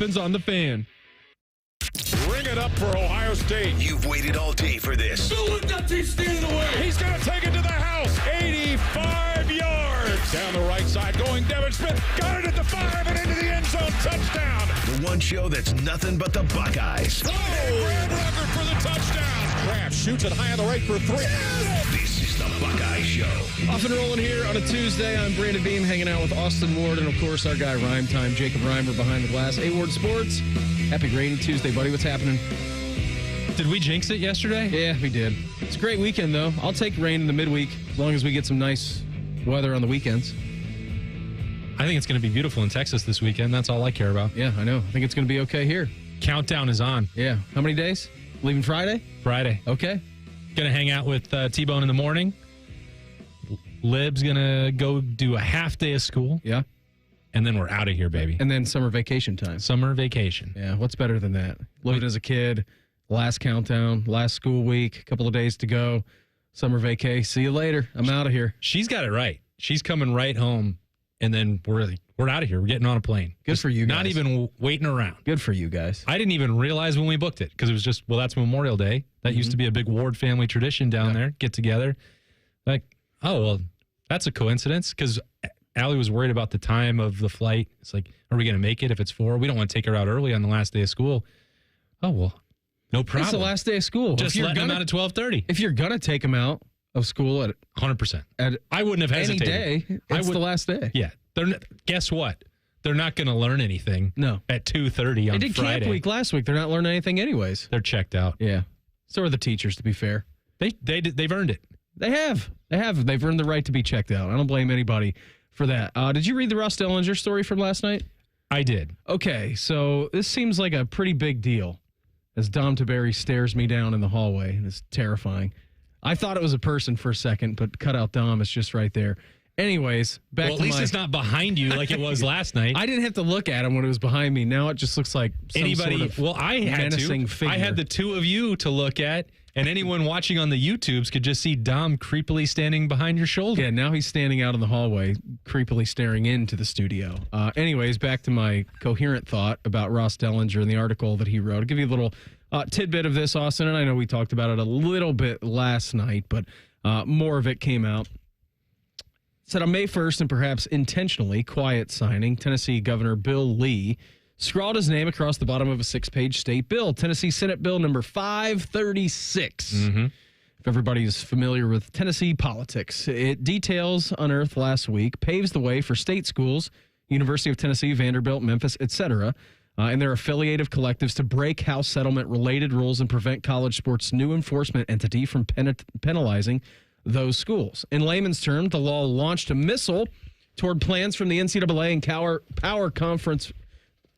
happens on the Fan. Ring it up for Ohio State. You've waited all day for this. He's going to take it to the house. 85 yards. Down the right side going Devin Smith. Got it at the 5 and into the end zone. Touchdown. The one show that's nothing but the Buckeyes. Brad Rucker for the touchdown. Kraft shoots it high on the right for 3. This is the Buckeye Show. Off and rolling here on a Tuesday. I'm Brandon Beam hanging out with Austin Ward and, of course, our guy Rhyme Time, Jacob Reimer behind the glass. A-Ward Sports. Happy rainy Tuesday, buddy. What's happening? Did we jinx it yesterday? Yeah, we did. It's a great weekend, though. I'll take rain in the midweek as long as we get some nice weather on the weekends. I think it's going to be beautiful in Texas this weekend. That's all I care about. Yeah, I know. I think it's going to be okay here. Countdown is on. Yeah. How many days? Leaving Friday? Friday. Okay. Going to hang out with T-Bone in the morning. Lib's going to go do a half day of school. Yeah. And then we're out of here, baby. And then summer vacation time. Summer vacation. Yeah, what's better than that? Living as a kid, last countdown, last school week, a couple of days to go, summer vacay. See you later. I'm out of here. She's got it right. She's coming right home, and then we're out of here. We're getting on a plane. Good for you guys. Not even waiting around. Good for you guys. I didn't even realize when we booked it because it was just, well, that's Memorial Day. That used to be a big Ward family tradition down there, get together. Like, oh, well, that's a coincidence because Allie was worried about the time of the flight. It's like, are we going to make it if it's 4? We don't want to take her out early on the last day of school. Oh, well, no problem. It's the last day of school. Just let them out at 12:30. If you're going to take them out of school at 100%. At I wouldn't have hesitated. Any day, it's the last day. Yeah. Guess what? They're not going to learn anything at 2:30 on Friday. They did camp week last week. They're not learning anything anyways. They're checked out. Yeah. So are the teachers, to be fair. They've earned it. They have. They've earned the right to be checked out. I don't blame anybody for that. Did you read the Ross Dellinger story from last night? I did. Okay, so this seems like a pretty big deal as Dom Taberry stares me down in the hallway, and it's terrifying. I thought it was a person for a second, but cut out Dom. It's just right there. Anyways, back to at least it's not behind you like it was last night. I didn't have to look at him when it was behind me. Now it just looks like some sort of I had menacing to. figure. I had the two of you to look at, and anyone watching on the YouTubes could just see Dom creepily standing behind your shoulder. Yeah, now he's standing out in the hallway, creepily staring into the studio. Anyways, back to my coherent thought about Ross Dellinger and the article that he wrote. I'll give you a little tidbit of this, Austin, and I know we talked about it a little bit last night, but more of it came out. It said on May 1st, and perhaps intentionally quiet signing, Tennessee Governor Bill Lee scrawled his name across the bottom of a 6-page state bill, Tennessee Senate Bill number 536. Mm-hmm. If everybody's familiar with Tennessee politics, it details unearthed last week, paves the way for state schools, University of Tennessee, Vanderbilt, Memphis, etc., and their affiliative collectives to break House settlement-related rules and prevent college sports' new enforcement entity from penalizing those schools. In layman's terms, the law launched a missile toward plans from the NCAA and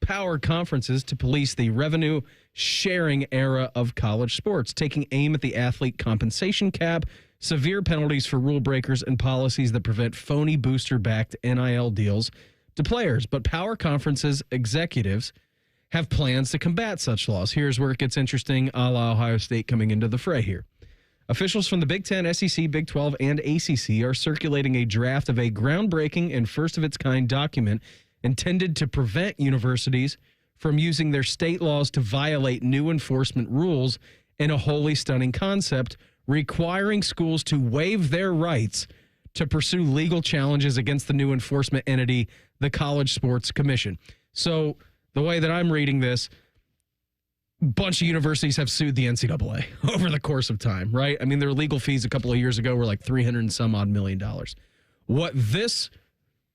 power conferences to police the revenue sharing era of college sports, taking aim at the athlete compensation cap, severe penalties for rule breakers, and policies that prevent phony booster-backed NIL deals to players. But power conferences executives have plans to combat such laws. Here's where it gets interesting, a la Ohio State coming into the fray here. Officials from the Big Ten, SEC, Big 12, and ACC are circulating a draft of a groundbreaking and first-of-its-kind document intended to prevent universities from using their state laws to violate new enforcement rules in a wholly stunning concept, requiring schools to waive their rights to pursue legal challenges against the new enforcement entity, the College Sports Commission. So the way that I'm reading this, a bunch of universities have sued the NCAA over the course of time, right? I mean, their legal fees a couple of years ago were like $300 and some odd million.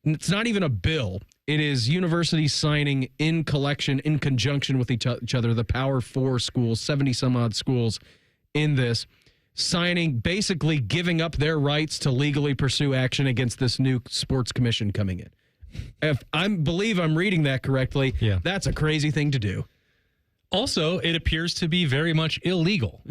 It's not even a bill. It is universities signing in conjunction with each other, the Power 4 schools, 70 some odd schools in this, signing, basically giving up their rights to legally pursue action against this new sports commission coming in. If I believe I'm reading that correctly, that's a crazy thing to do. Also, it appears to be very much illegal.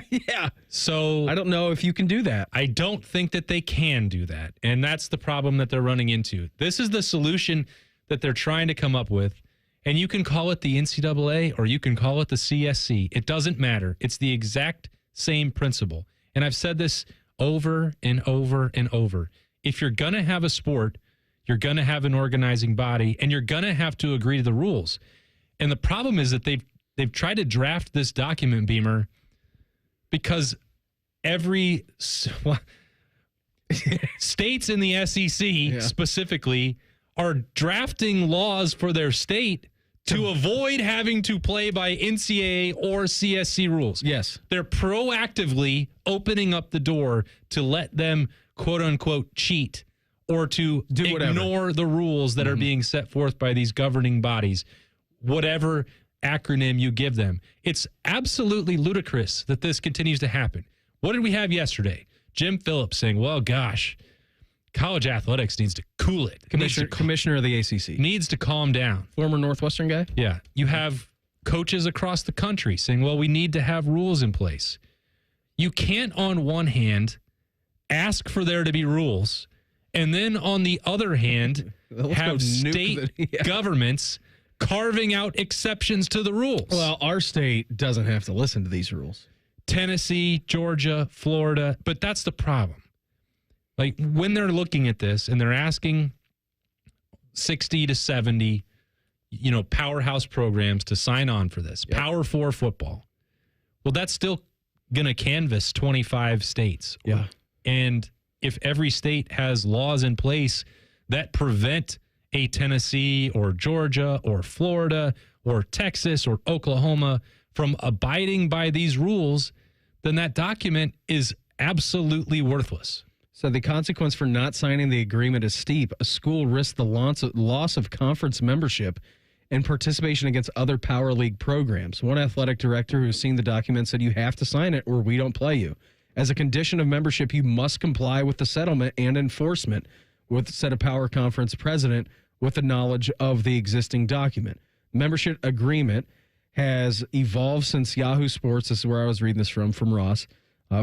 Yeah. So I don't know if you can do that. I don't think that they can do that. And that's the problem that they're running into. This is the solution that they're trying to come up with. And you can call it the NCAA or you can call it the CSC. It doesn't matter. It's the exact same principle. And I've said this over and over and over. If you're going to have a sport, You're going to have an organizing body, and you're going to have to agree to the rules. And the problem is that they've tried to draft this document, Beamer, because every states in the SEC specifically are drafting laws for their state to avoid having to play by NCAA or CSC rules. Yes. They're proactively opening up the door to let them, quote unquote, cheat or to ignore the rules that are being set forth by these governing bodies, whatever acronym you give them. It's absolutely ludicrous that this continues to happen. What did we have yesterday? Jim Phillips saying, well, gosh, college athletics needs to cool it. Commissioner of the ACC. Needs to calm down. Former Northwestern guy? Yeah. You have coaches across the country saying, well, we need to have rules in place. You can't, on one hand, ask for there to be rules, and then on the other hand, have state governments carving out exceptions to the rules. Well, our state doesn't have to listen to these rules. Tennessee, Georgia, Florida, but that's the problem. Like, when they're looking at this and they're asking 60 to 70, powerhouse programs to sign on for this, Power 4 football, well, that's still going to canvass 25 states. Yeah. And if every state has laws in place that prevent a Tennessee or Georgia or Florida or Texas or Oklahoma from abiding by these rules, then that document is absolutely worthless. So the consequence for not signing the agreement is steep. A school risks the loss of conference membership and participation against other Power League programs. One athletic director who's seen the document said, you have to sign it or we don't play you. As a condition of membership, you must comply with the settlement and enforcement, said a Power Conference president with the knowledge of the existing document. Membership agreement has evolved since Yahoo Sports, this is where I was reading this from Ross,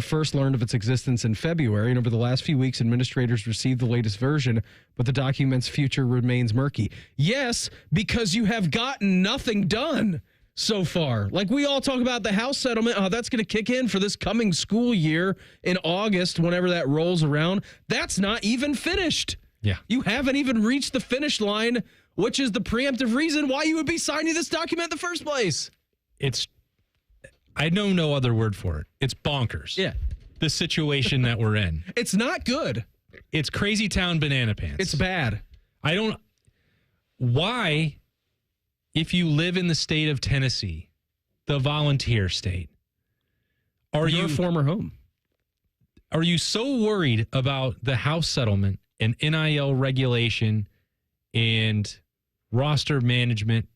first learned of its existence in February, and over the last few weeks, administrators received the latest version, but the document's future remains murky. Yes, because you have gotten nothing done so far. Like, we all talk about the House settlement, that's going to kick in for this coming school year in August, whenever that rolls around. That's not even finished. Yeah. You haven't even reached the finish line, which is the preemptive reason why you would be signing this document in the first place. I know no other word for it. It's bonkers. Yeah. The situation that we're in. It's not good. It's crazy town banana pants. It's bad. Why, if you live in the state of Tennessee, the volunteer state, your former home, are you so worried about the House settlement and NIL regulation and roster management,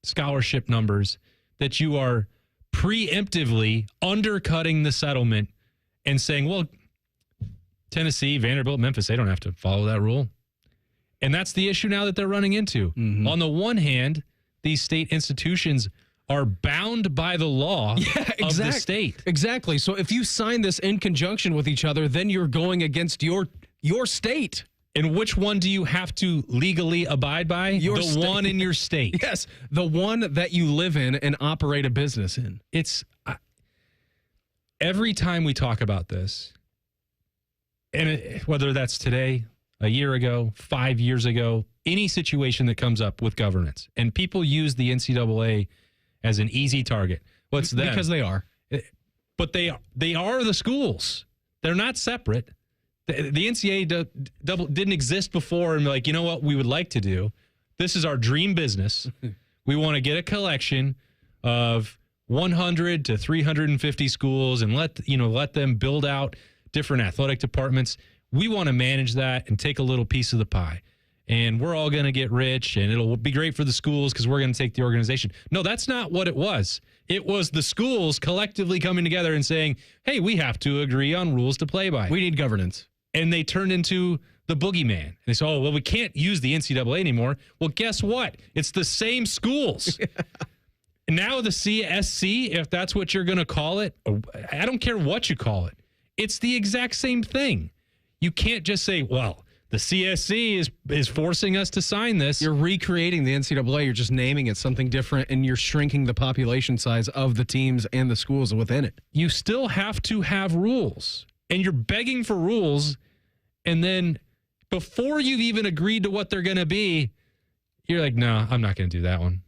scholarship numbers, that you are preemptively undercutting the settlement and saying, well, Tennessee, Vanderbilt, Memphis, they don't have to follow that rule? And that's the issue now that they're running into. Mm-hmm. On the one hand, these state institutions are bound by the law of the state. Exactly. So if you sign this in conjunction with each other, then you're going against your state. And which one do you have to legally abide by? The one in your state. Yes, the one that you live in and operate a business in. It's every time we talk about this, and whether that's today, a year ago, 5 years ago, any situation that comes up with governance, and people use the NCAA as an easy target. Well, it's them. Because they are. But they are the schools. They're not separate. The NCAA didn't exist before and like, you know what we would like to do? This is our dream business. We want to get a collection of 100 to 350 schools and let them build out different athletic departments. We want to manage that and take a little piece of the pie. And we're all going to get rich and it'll be great for the schools because we're going to take the organization. No, that's not what it was. It was the schools collectively coming together and saying, hey, we have to agree on rules to play by. We need governance. And they turned into the boogeyman. And they said, oh, well, we can't use the NCAA anymore. Well, guess what? It's the same schools. And now the CSC, if that's what you're going to call it, I don't care what you call it. It's the exact same thing. You can't just say, well, the CSC is forcing us to sign this. You're recreating the NCAA. You're just naming it something different, and you're shrinking the population size of the teams and the schools within it. You still have to have rules. And you're begging for rules, and then before you've even agreed to what they're going to be, you're like, no, I'm not going to do that one.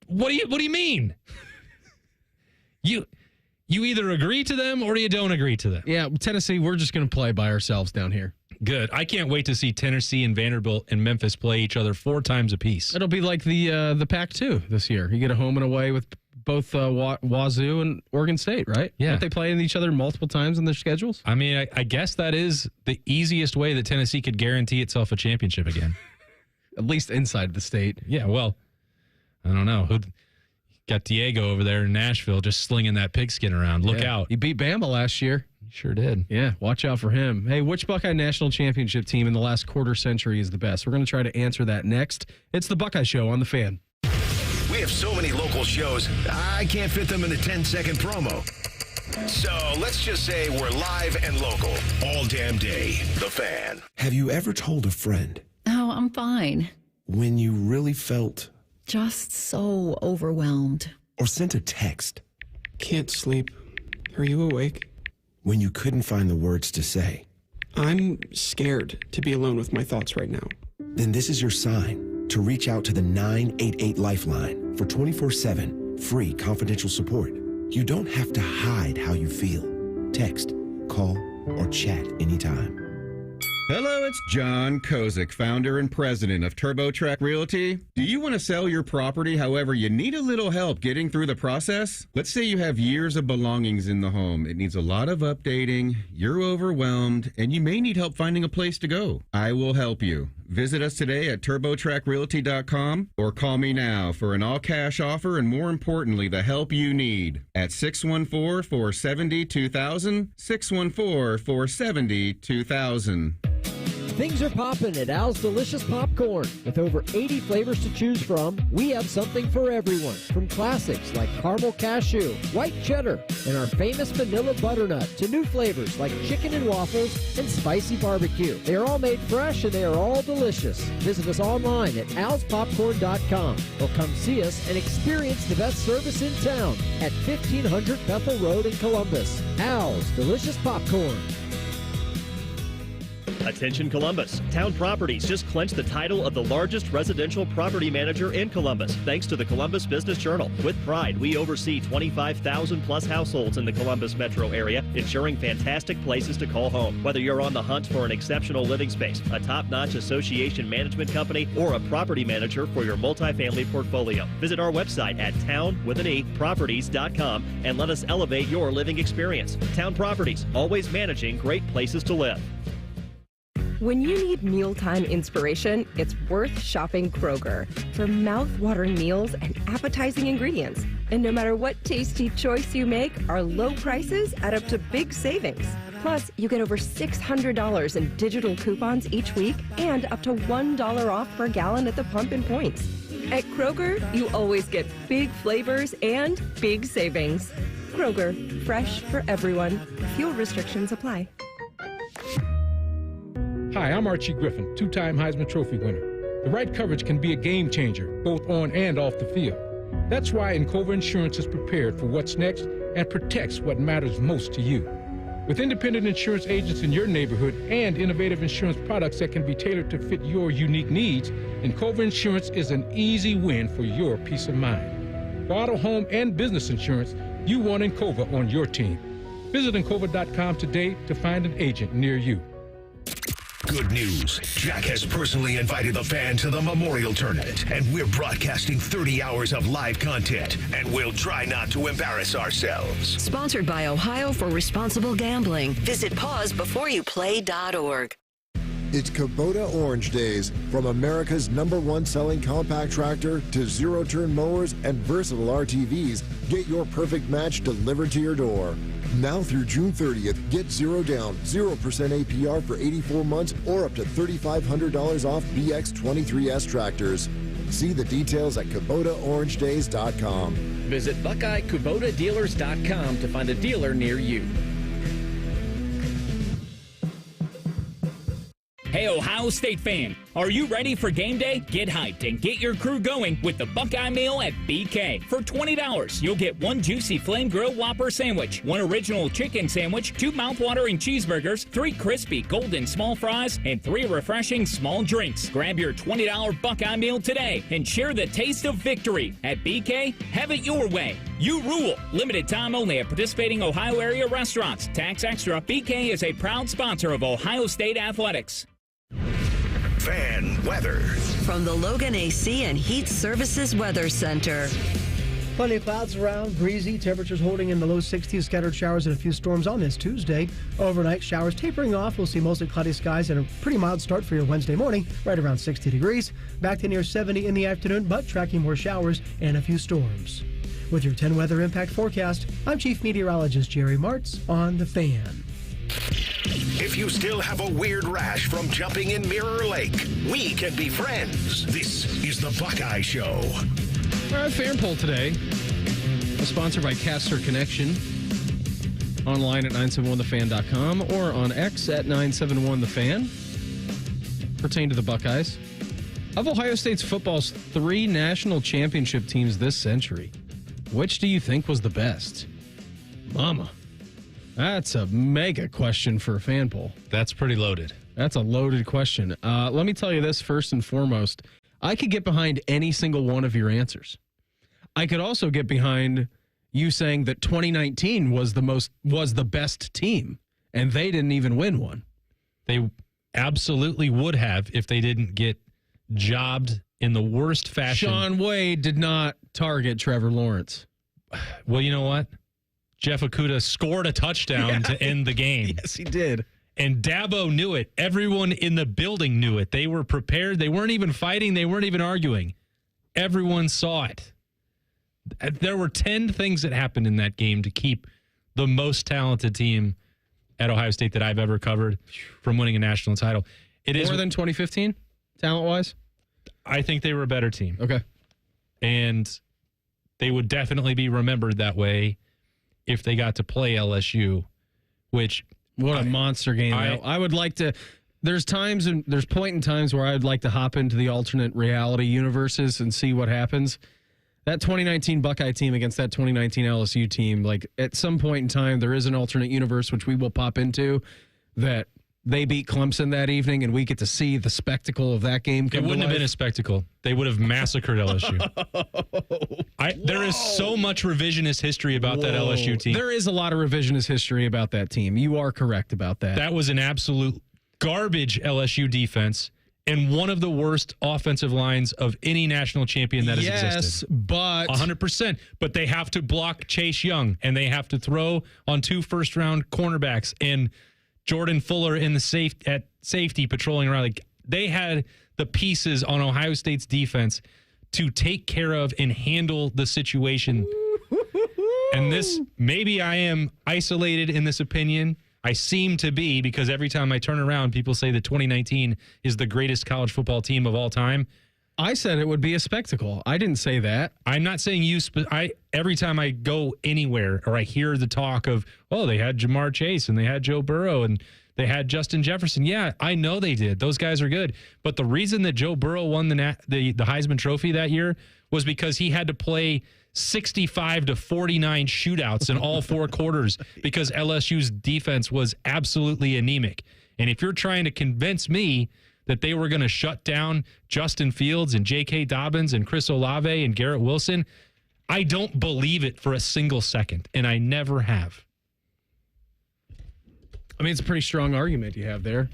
What do you mean? You either agree to them or you don't agree to them. Yeah, Tennessee, we're just going to play by ourselves down here. Good. I can't wait to see Tennessee and Vanderbilt and Memphis play each other 4 times apiece. It'll be like the Pac-2 this year. You get a home and away with both Wazoo and Oregon State, right? Yeah. Aren't they playing each other multiple times in their schedules? I mean, I guess that is the easiest way that Tennessee could guarantee itself a championship again. At least inside the state. Yeah, well, I don't know. Got Diego over there in Nashville just slinging that pigskin around. Look out. He beat Bama last year. He sure did. Yeah, watch out for him. Hey, which Buckeye National Championship team in the last quarter century is the best? We're going to try to answer that next. It's the Buckeye Show on The Fan. We have so many local shows, I can't fit them in a 10-second promo. So let's just say we're live and local all damn day. The Fan. Have you ever told a friend Oh, I'm fine. when you really felt, Just so overwhelmed. or sent a text Can't sleep. Are you awake? when you couldn't find the words to say? I'm scared to be alone with my thoughts right now. Then this is your sign to reach out to the 988 Lifeline for 24/7 free confidential support. You don't have to hide how you feel. Text, call, or chat anytime. Hello, it's John Kozik, founder and president of TurboTrack Realty. Do you want to sell your property, however, you need a little help getting through the process? Let's say you have years of belongings in the home. It needs a lot of updating, you're overwhelmed, and you may need help finding a place to go. I will help you. Visit us today at TurboTrackRealty.com or call me now for an all-cash offer and, more importantly, the help you need at 614-470-2000, 614-470-2000. Things are popping at Al's Delicious Popcorn. With over 80 flavors to choose from, we have something for everyone. From classics like caramel cashew, white cheddar, and our famous vanilla butternut to new flavors like chicken and waffles and spicy barbecue. They are all made fresh and they are all delicious. Visit us online at alspopcorn.com or come see us and experience the best service in town at 1500 Bethel Road in Columbus. Al's Delicious Popcorn. Attention Columbus. Town Properties just clinched the title of the largest residential property manager in Columbus, thanks to the Columbus Business Journal. With pride, we oversee 25,000 plus households in the Columbus metro area, ensuring fantastic places to call home. Whether you're on the hunt for an exceptional living space, a top-notch association management company, or a property manager for your multifamily portfolio, visit our website at town.properties.com and let us elevate your living experience. Town Properties, always managing great places to live. When you need mealtime inspiration, it's worth shopping Kroger for mouth-watering meals and appetizing ingredients. And no matter what tasty choice you make, our low prices add up to big savings. Plus, you get over $600 in digital coupons each week and up to $1 off per gallon at the pump and points. At Kroger, you always get big flavors and big savings. Kroger, fresh for everyone. Fuel restrictions apply. Hi, I'm Archie Griffin, two-time Heisman Trophy winner. The right coverage can be a game changer, both on and off the field. That's why Encova Insurance is prepared for what's next and protects what matters most to you. With independent insurance agents in your neighborhood and innovative insurance products that can be tailored to fit your unique needs, Encova Insurance is an easy win for your peace of mind. For auto, home, and business insurance, you want Encova on your team. Visit Encova.com today to find an agent near you. Good news. Jack has personally invited the Fan to the Memorial Tournament, and we're broadcasting 30 hours of live content, and we'll try not to embarrass ourselves. Sponsored by Ohio for Responsible Gambling. Visit pausebeforeyouplay.org. It's Kubota Orange Days. From America's #1 selling compact tractor to zero-turn mowers and versatile RTVs, get your perfect match delivered to your door. Now through June 30th, get 0 down, 0% APR for 84 months or up to $3,500 off BX23S tractors. See the details at KubotaOrangeDays.com. Visit BuckeyeKubotaDealers.com to find a dealer near you. Hey, Ohio State fan, are you ready for game day? Get hyped and get your crew going with the Buckeye Meal at BK. For $20, you'll get 1 juicy flame grill Whopper sandwich, 1 original chicken sandwich, 2 mouthwatering cheeseburgers, 3 crispy golden small fries, and 3 refreshing small drinks. Grab your $20 Buckeye Meal today and share the taste of victory. At BK, have it your way. You rule. Limited time only at participating Ohio area restaurants. Tax extra. BK is a proud sponsor of Ohio State Athletics. Fan weather. From the Logan AC and Heat Services Weather Center. Plenty of clouds around, breezy, temperatures holding in the low 60s, scattered showers and a few storms on this Tuesday. Overnight showers tapering off. We'll see mostly cloudy skies and a pretty mild start for your Wednesday morning, right around 60 degrees. Back to near 70 in the afternoon, but tracking more showers and a few storms. With your 10 weather impact forecast, I'm Chief Meteorologist Jerry Martz on The Fan. If you still have a weird rash from jumping in Mirror Lake, we can be friends. This is the Buckeye Show. All right, fan poll today. Sponsored by Caster Connection. Online at 971thefan.com or on X at 971thefan. Pertain to the Buckeyes. Of Ohio State's football's 3 national championship teams this century, which do you think was the best? Mama. That's a mega question for a fan poll. That's pretty loaded. That's a loaded question. Let me tell you this first and foremost. I could get behind any single one of your answers. I could also get behind you saying that 2019 was the best team, and they didn't even win one. They absolutely would have if they didn't get jobbed in the worst fashion. Sean Wade did not target Trevor Lawrence. Well, you know what? Jeff Okudah scored a touchdown to end the game. Yes, he did. And Dabo knew it. Everyone in the building knew it. They were prepared. They weren't even fighting. They weren't even arguing. Everyone saw it. There were 10 things that happened in that game to keep the most talented team at Ohio State that I've ever covered from winning a national title. It is more than 2015, talent-wise? I think they were a better team. Okay. And they would definitely be remembered that way if they got to play LSU, which... What a monster game. I would like to... There's point in times where I would like to hop into the alternate reality universes and see what happens. That 2019 Buckeye team against that 2019 LSU team, like at some point in time, there is an alternate universe which we will pop into that they beat Clemson that evening and we get to see the spectacle of that game come It wouldn't to have been life. a spectacle. They would have massacred LSU. There is so much revisionist history about that LSU team. There is a lot of revisionist history about that team. You are correct about that. That was an absolute garbage LSU defense and one of the worst offensive lines of any national champion that has existed. Yes, but... 100%. But they have to block Chase Young, and they have to throw on 2 first-round cornerbacks, and Jordan Fuller in the at safety patrolling around. Like, they had the pieces on Ohio State's defense to take care of and handle the situation. And this, maybe I am isolated in this opinion. I seem to be, because every time I turn around, people say that 2019 is the greatest college football team of all time. I said it would be a spectacle. I didn't say that. I'm not saying you. Every time I go anywhere or I hear the talk of, oh, they had Jamar Chase and they had Joe Burrow and they had Justin Jefferson. Yeah, I know they did. Those guys are good. But the reason that Joe Burrow won the Heisman Trophy that year was because he had to play 65 to 49 shootouts in all 4 quarters because LSU's defense was absolutely anemic. And if you're trying to convince me that they were going to shut down Justin Fields and J.K. Dobbins and Chris Olave and Garrett Wilson, I don't believe it for a single second, and I never have. I mean, it's a pretty strong argument you have there.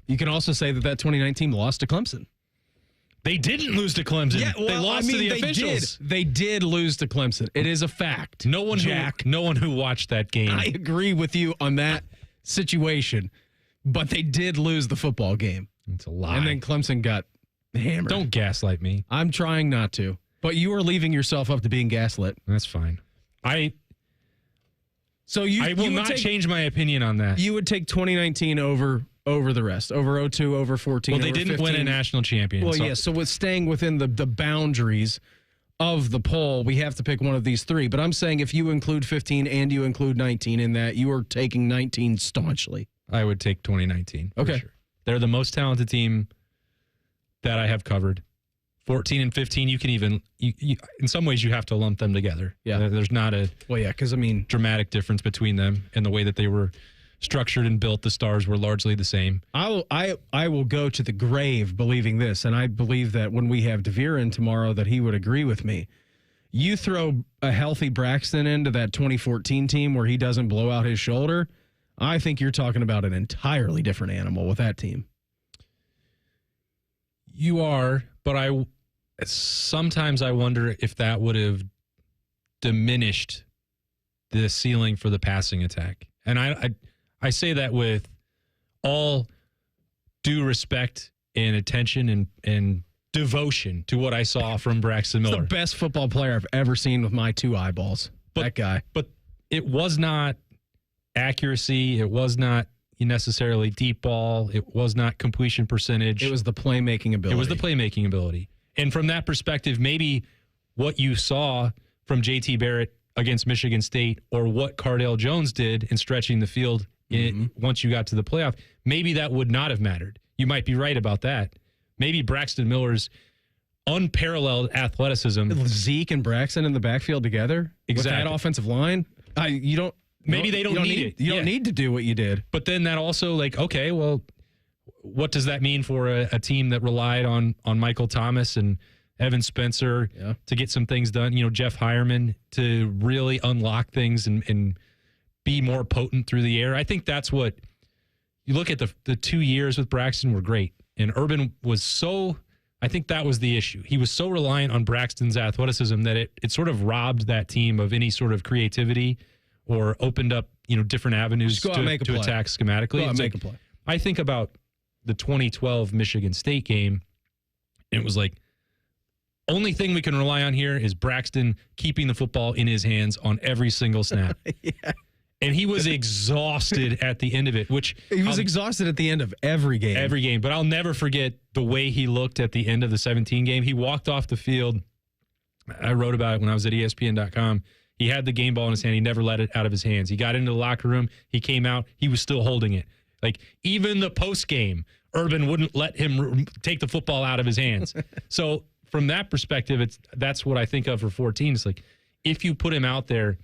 You can also say that 2019 lost to Clemson. They didn't lose to Clemson. Yeah, well, they lost to the officials. They did lose to Clemson. It is a fact. No one who watched that game. I agree with you on that situation, but they did lose the football game. It's a lie. And then Clemson got hammered. Don't gaslight me. I'm trying not to, but you are leaving yourself up to being gaslit. That's fine. I will not change my opinion on that. You would take 2019 over the rest, over 02, over 14. Well, they over didn't 15. win a national champion. Well, yeah, so with staying within the boundaries of the poll, we have to pick one of these 3. But I'm saying if you include 15 and you include 19 in that, you are taking 19 staunchly. I would take 2019. Okay. Sure. They're the most talented team that I have covered. 14 and 15, you can even, in some ways, you have to lump them together. Yeah. There's not a because dramatic difference between them and the way that they were structured and built. The stars were largely the same. I will go to the grave believing this, and I believe that when we have DeVere in tomorrow that he would agree with me. You throw a healthy Braxton into that 2014 team where he doesn't blow out his shoulder, I think you're talking about an entirely different animal with that team. You are, but sometimes I wonder if that would have diminished the ceiling for the passing attack. And I say that with all due respect and attention and devotion to what I saw from Braxton Miller. He's the best football player I've ever seen with my two eyeballs. That guy. But it was not accuracy. It was not necessarily deep ball. It was not completion percentage. It was the playmaking ability. And from that perspective, maybe what you saw from JT Barrett against Michigan State or what Cardale Jones did in stretching the field once you got to the playoff, maybe that would not have mattered. You might be right about that. Maybe Braxton Miller's unparalleled athleticism. Zeke and Braxton in the backfield together? Exactly. With that offensive line? You don't need it. You don't need to do what you did. But then that also, okay, well, what does that mean for a team that relied on Michael Thomas and Evan Spencer to get some things done? Jeff Hireman to really unlock things and be more potent through the air. I think that's what you look at. The 2 years with Braxton were great. And Urban was I think that was the issue. He was so reliant on Braxton's athleticism that it sort of robbed that team of any sort of creativity or opened up, different avenues to attack schematically. Go out and make a play. I think about the 2012 Michigan State game, and it was only thing we can rely on here is Braxton keeping the football in his hands on every single snap. And he was exhausted at the end of it, he was exhausted at the end of every game. Every game. But I'll never forget the way he looked at the end of the 17 game. He walked off the field. I wrote about it when I was at ESPN.com. He had the game ball in his hand. He never let it out of his hands. He got into the locker room. He came out. He was still holding it. Even the post game, Urban wouldn't let him take the football out of his hands. So from that perspective, that's what I think of for 14. It's if you put him out there,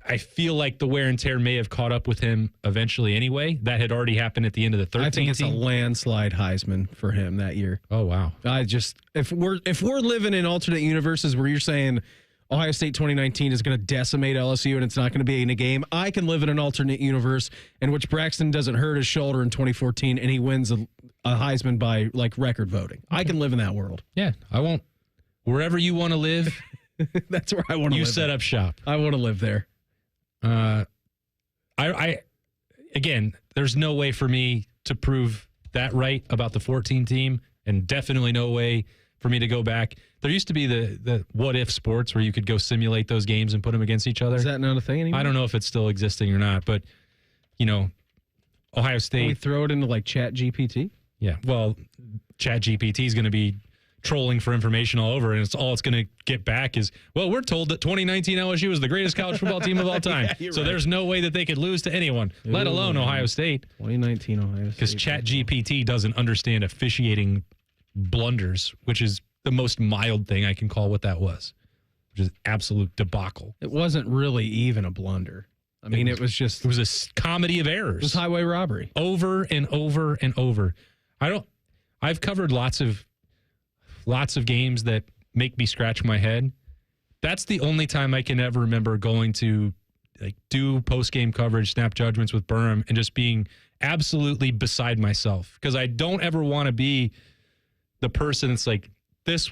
I feel like the wear and tear may have caught up with him eventually anyway. That had already happened at the end of the 13th. I think it's a landslide Heisman for him that year. Oh, wow. If we're living in alternate universes where you're saying Ohio State 2019 is going to decimate LSU and it's not going to be in a game, I can live in an alternate universe in which Braxton doesn't hurt his shoulder in 2014 and he wins a Heisman by record voting. I can live in that world. Yeah, I won't. Wherever you want to live, that's where I want to live. You set up shop. I want to live there. Again, there's no way for me to prove that right about the 14 team, and definitely no way for me to go back. There used to be the what if sports where you could go simulate those games and put them against each other. Is that not a thing anymore? I don't know if it's still existing or not, but Ohio State. Can we throw it into Chat GPT? Yeah. Well, Chat GPT is going to be trolling for information all over, and it's going to get back is, well, we're told that 2019 LSU is the greatest college football team of all time. So there's no way that they could lose to anyone, let alone Ohio State. 2019 Ohio State. Because Chat GPT doesn't understand officiating blunders, which is the most mild thing I can call what that was, which is absolute debacle. It wasn't really even a blunder. It was just... It was a comedy of errors. It was highway robbery. Over and over and over. I've covered lots of games that make me scratch my head. That's the only time I can ever remember going to do post-game coverage, snap judgments with Birmingham, and just being absolutely beside myself. Because I don't ever want to be the person that's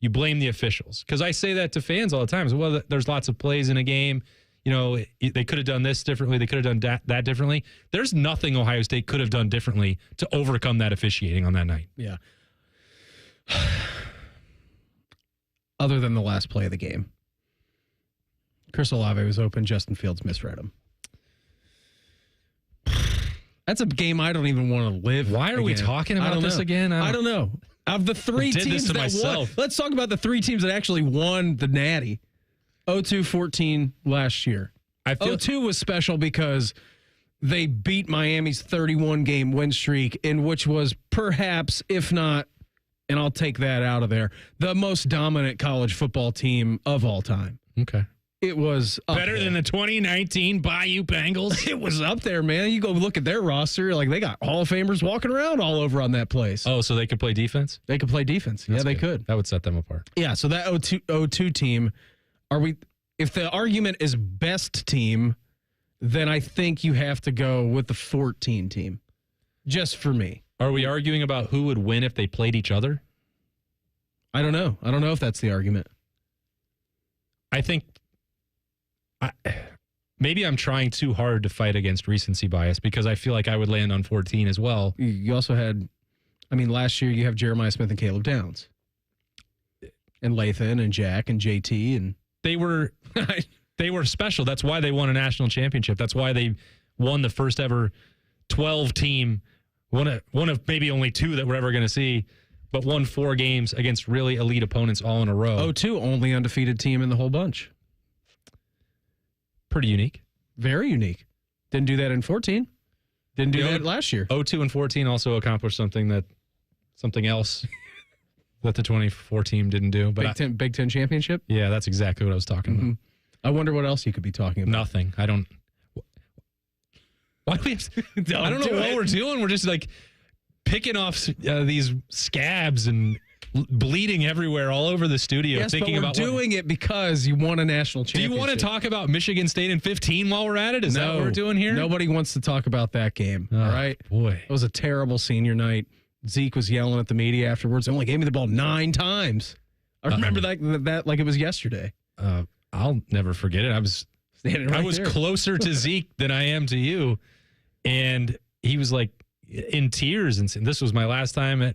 you blame the officials. Because I say that to fans all the time. Well, there's lots of plays in a game. They could have done this differently. They could have done that differently. There's nothing Ohio State could have done differently to overcome that officiating on that night. Yeah. Other than the last play of the game. Chris Olave was open. Justin Fields misread him. That's a game I don't even want to live. Why are we talking about this again? I don't know. Of the three teams that won, let's talk about the three teams that actually won the Natty. 0-2-14 last year. 0-2 was special because they beat Miami's 31-game win streak, in which was perhaps, if not, and I'll take that out of there, the most dominant college football team of all time. Okay. It was better than the 2019 Bayou Bengals. It was up there, man. You go look at their roster, like they got Hall of Famers walking around all over on that place. Oh, so they could play defense? They could play defense. That's they good. could. That would set them apart. Yeah, so that 02 team, if the argument is best team, then I think you have to go with the 14 team. Just for me. Are we arguing about who would win if they played each other? I don't know. I don't know if that's the argument. I think maybe I'm trying too hard to fight against recency bias because I feel like I would land on 14 as well. You also had, last year you have Jeremiah Smith and Caleb Downs. And Lathan and Jack and JT. And they were special. That's why they won a national championship. That's why they won the first ever 12 team, one of maybe only 2 that we're ever going to see, but won 4 games against really elite opponents all in a row. 02, only undefeated team in the whole bunch. Pretty unique. Very unique. Didn't do that in 14. Didn't do that last year. 02 and 14 also accomplished something else that the 24 team didn't do. But Big Ten championship? Yeah, that's exactly what I was talking about. I wonder what else you could be talking about. Nothing. I don't. Why do we have to, I don't know what we're doing. We're just like picking off these scabs and bleeding everywhere all over the studio. Yes, thinking but we're doing it because you won a national championship. Do you want to talk about Michigan State in 15 while we're at it? Is that what we're doing here? Nobody wants to talk about that game. All right? Boy. It was a terrible senior night. Zeke was yelling at the media afterwards. They only gave me the ball 9 times. I remember that like it was yesterday. I'll never forget it. I was standing right there. Closer to Zeke than I am to you. And he was like in tears and saying, this was my last time at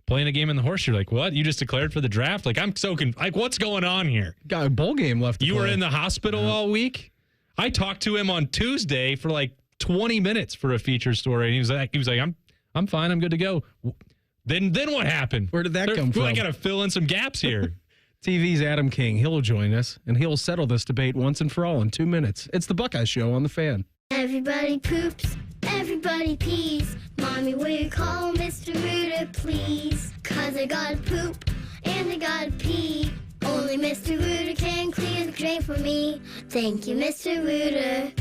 playing a game in the horseshoe. Like, what? You just declared for the draft? Like, I'm so like, what's going on here? Got a bowl game left to You play. were in the hospital all week? I talked to him on Tuesday for like 20 minutes for a feature story. And he was like, I'm fine. I'm good to go. Then what happened? Where did that come from? I got to fill in some gaps here. TV's Adam King. He'll join us, and he'll settle this debate once and for all in 2 minutes. It's the Buckeye Show on The Fan. Everybody poops, everybody pees. Mommy, will you call Mr. Rooter, please? 'Cause I gotta poop, and I gotta pee. Only Mr. Rooter can clear the drain for me. Thank you, Mr. Rooter.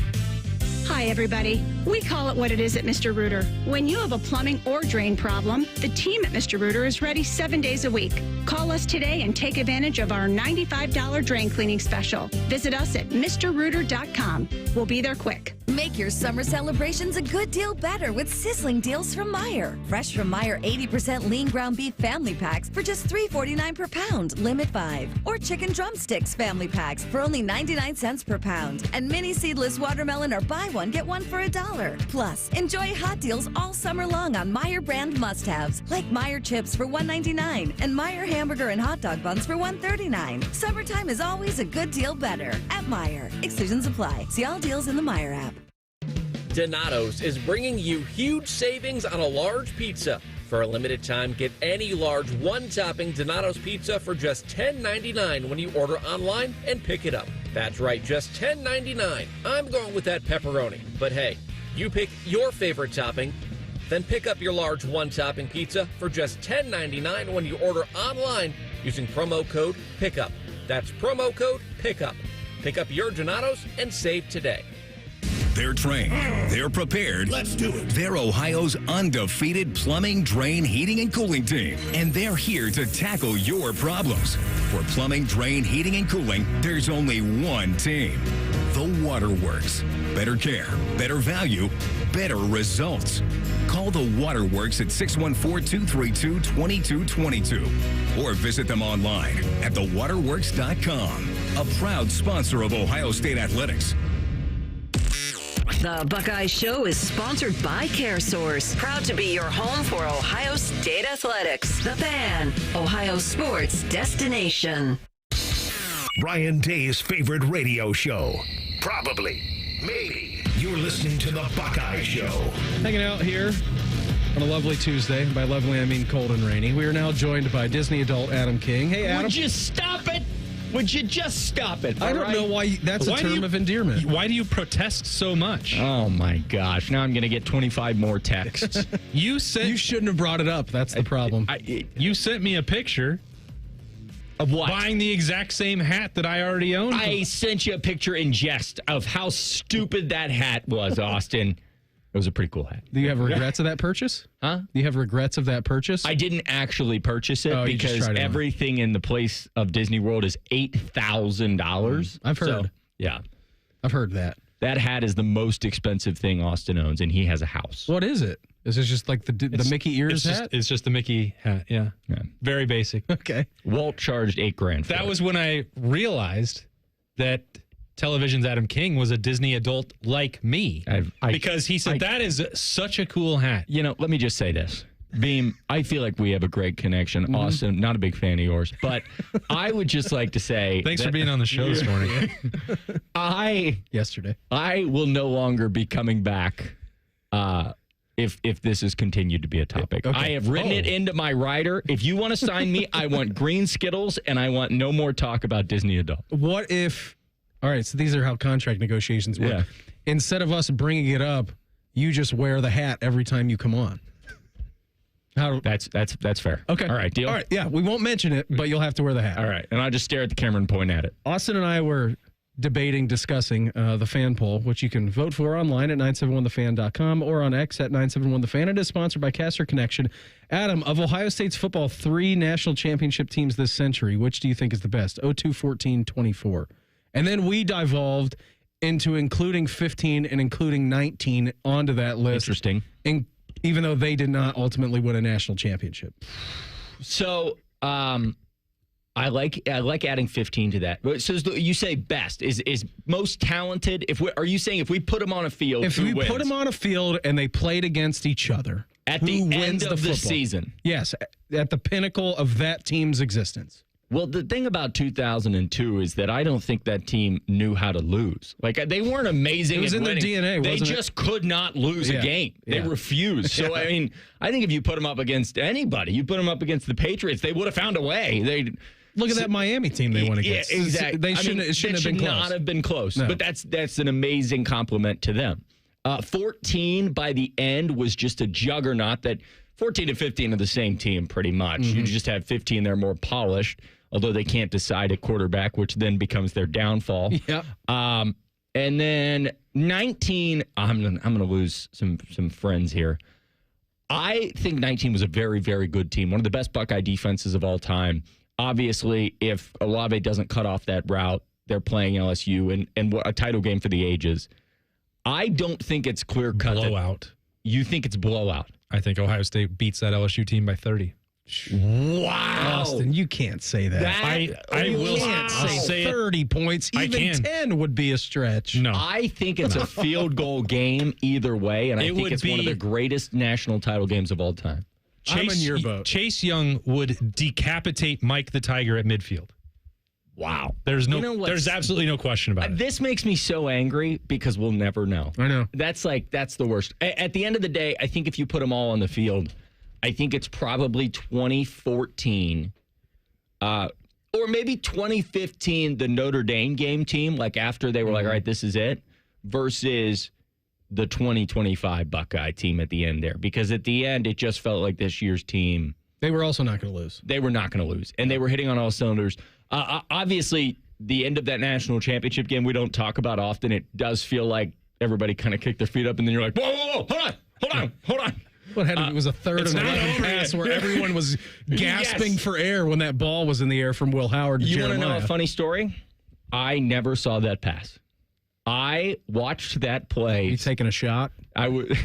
Hi, everybody. We call it what it is at Mr. Rooter. When you have a plumbing or drain problem, the team at Mr. Rooter is ready 7 days a week. Call us today and take advantage of our $95 drain cleaning special. Visit us at MrRooter.com. We'll be there quick. Make your summer celebrations a good deal better with sizzling deals from Meijer. Fresh from Meijer 80% lean ground beef family packs for just $3.49 per pound, limit 5. Or chicken drumsticks family packs for only 99 cents per pound. And mini seedless watermelon or buy one, get one for $1. Plus, enjoy hot deals all summer long on Meijer brand must-haves, like Meijer chips for $1.99 and Meijer hamburger and hot dog buns for $1.39. Summertime is always a good deal better at Meijer. Exclusions apply. See all deals in the Meijer app. Donato's is bringing you huge savings on a large pizza. For a limited time, get any large one-topping Donato's pizza for just $10.99 when you order online and pick it up. That's right, just $10.99. I'm going with that pepperoni. But hey, you pick your favorite topping, then pick up your large one-topping pizza for just $10.99 when you order online using promo code PICKUP. That's promo code PICKUP. Pick up your Donato's and save today. They're trained. They're prepared. Let's do it. They're Ohio's undefeated plumbing, drain, heating, and cooling team. And they're here to tackle your problems. For plumbing, drain, heating, and cooling, there's only one team. The Waterworks. Better care, better value, better results. Call the Waterworks at 614-232-2222 or visit them online at thewaterworks.com. A proud sponsor of Ohio State Athletics. The Buckeye Show is sponsored by CareSource, proud to be your home for Ohio State Athletics. The Fan, Ohio sports destination. Ryan Day's favorite radio show. Probably. Maybe. You're listening to the Buckeye Show. Hanging out here on a lovely Tuesday. By lovely, I mean cold and rainy. We are now joined by Disney adult Adam King. Hey, Adam. Would you stop it? Would you just stop it? I don't know why that's a term of endearment. Why do you protest so much? Oh, my gosh. Now I'm going to get 25 more texts. You shouldn't have brought it up. That's the problem. You sent me a picture. Of what? Buying the exact same hat that I already owned. I sent you a picture in jest of how stupid that hat was, Austin. It was a pretty cool hat. Do you have regrets of that purchase? Huh? Do you have regrets of that purchase? I didn't actually purchase it because it everything in the place of Disney World is $8,000. I've heard. So, yeah. I've heard that. That hat is the most expensive thing Austin owns, and he has a house. What is it? Is it just like the Mickey ears hat? It's just the Mickey hat, yeah. Very basic. Okay. Walt charged $8,000 for That it. was when I realized that Television's Adam King was a Disney adult like me. Because he said, that is such a cool hat. You know, let me just say this. Beam, I feel like we have a great connection. Austin, not a big fan of yours, but I would just like to say... Thanks for being on the show this morning. Yesterday. I will no longer be coming back if this has continued to be a topic. Okay. I have written it into my rider. If you want to sign me, I want green Skittles, and I want no more talk about Disney adult. What if... All right, so these are how contract negotiations work. Yeah. Instead of us bringing it up, you just wear the hat every time you come on. That's fair. Okay. All right, deal? All right, yeah, we won't mention it, but you'll have to wear the hat. All right, and I'll just stare at the camera and point at it. Austin and I were discussing the fan poll, which you can vote for online at 971thefan.com or on X at 971thefan. It is sponsored by Caster Connection. Adam, of Ohio State's football 3 national championship teams this century, which do you think is the best? 02, 14, 24. And then we devolved into including 15 and including 19 onto that list. Interesting. Even though they did not ultimately win a national championship. So, I like adding 15 to that. So you say best is most talented. Are you saying if we put them on a field, if we put them on a field and they played against each other at the end of the season? Yes, at the pinnacle of that team's existence. Well, the thing about 2002 is that I don't think that team knew how to lose. Like, they weren't amazing. It was in winning. their DNA. They wasn't just could not lose a game. They refused. So, I mean, I think if you put them up against anybody, you put them up against the Patriots, they would have found a way. Look at that Miami team they won against. Yeah, exactly. It shouldn't have been close. Not have been close. No. But that's an amazing compliment to them. 14 by the end was just a juggernaut. That 14 and 15 are the same team pretty much. Mm-hmm. You just have 15, they're more polished, although they can't decide at quarterback, which then becomes their downfall. Yeah. And then 19, I'm gonna lose some friends here. I think 19 was a very, very good team. One of the best Buckeye defenses of all time. Obviously, if Olave doesn't cut off that route, they're playing LSU and a title game for the ages. I don't think it's clear-cut. Blowout. You think it's blowout? I think Ohio State beats that LSU team by 30. Wow. Austin, you can't say that. I will say 30 points. Even 10 would be a stretch. No. I think it's a field goal game either way, and I think it's one of the greatest national title games of all time. I'm in your boat. Chase Young would decapitate Mike the Tiger at midfield. Wow. There's absolutely no question about it. This makes me so angry because we'll never know. I know. That's the worst. At the end of the day, I think if you put them all on the field, I think it's probably 2014 or maybe 2015, the Notre Dame game team, like after they were like, all right, this is it, versus the 2025 Buckeye team at the end there. Because at the end, it just felt like this year's team. They were also not going to lose. They were not going to lose. And they were hitting on all cylinders. Obviously, the end of that national championship game we don't talk about often. It does feel like everybody kind of kicked their feet up, and then you're like, whoa, hold on. What had it was a third of a pass where everyone was gasping for air when that ball was in the air from Will Howard to Jeremiah. You want to know a funny story? I never saw that pass. I watched that play. You taking a shot? I was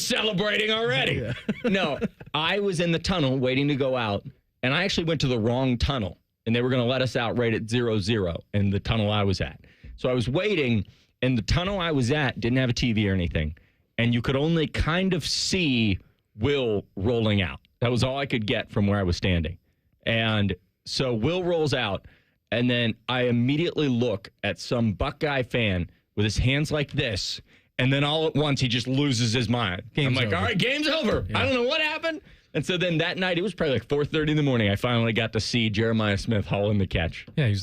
celebrating already. Yeah. No, I was in the tunnel waiting to go out, and I actually went to the wrong tunnel, and they were going to let us out right at 0-0 in the tunnel I was at. So I was waiting, and the tunnel I was at didn't have a TV or anything, and you could only kind of see Will rolling out. That was all I could get from where I was standing. And so Will rolls out, and then I immediately look at some Buckeye fan with his hands like this, and then all at once he just loses his mind. I'm like, all right, game's over. Yeah. I don't know what happened. And so then that night, it was probably like 4:30 in the morning, I finally got to see Jeremiah Smith hauling the catch. Yeah,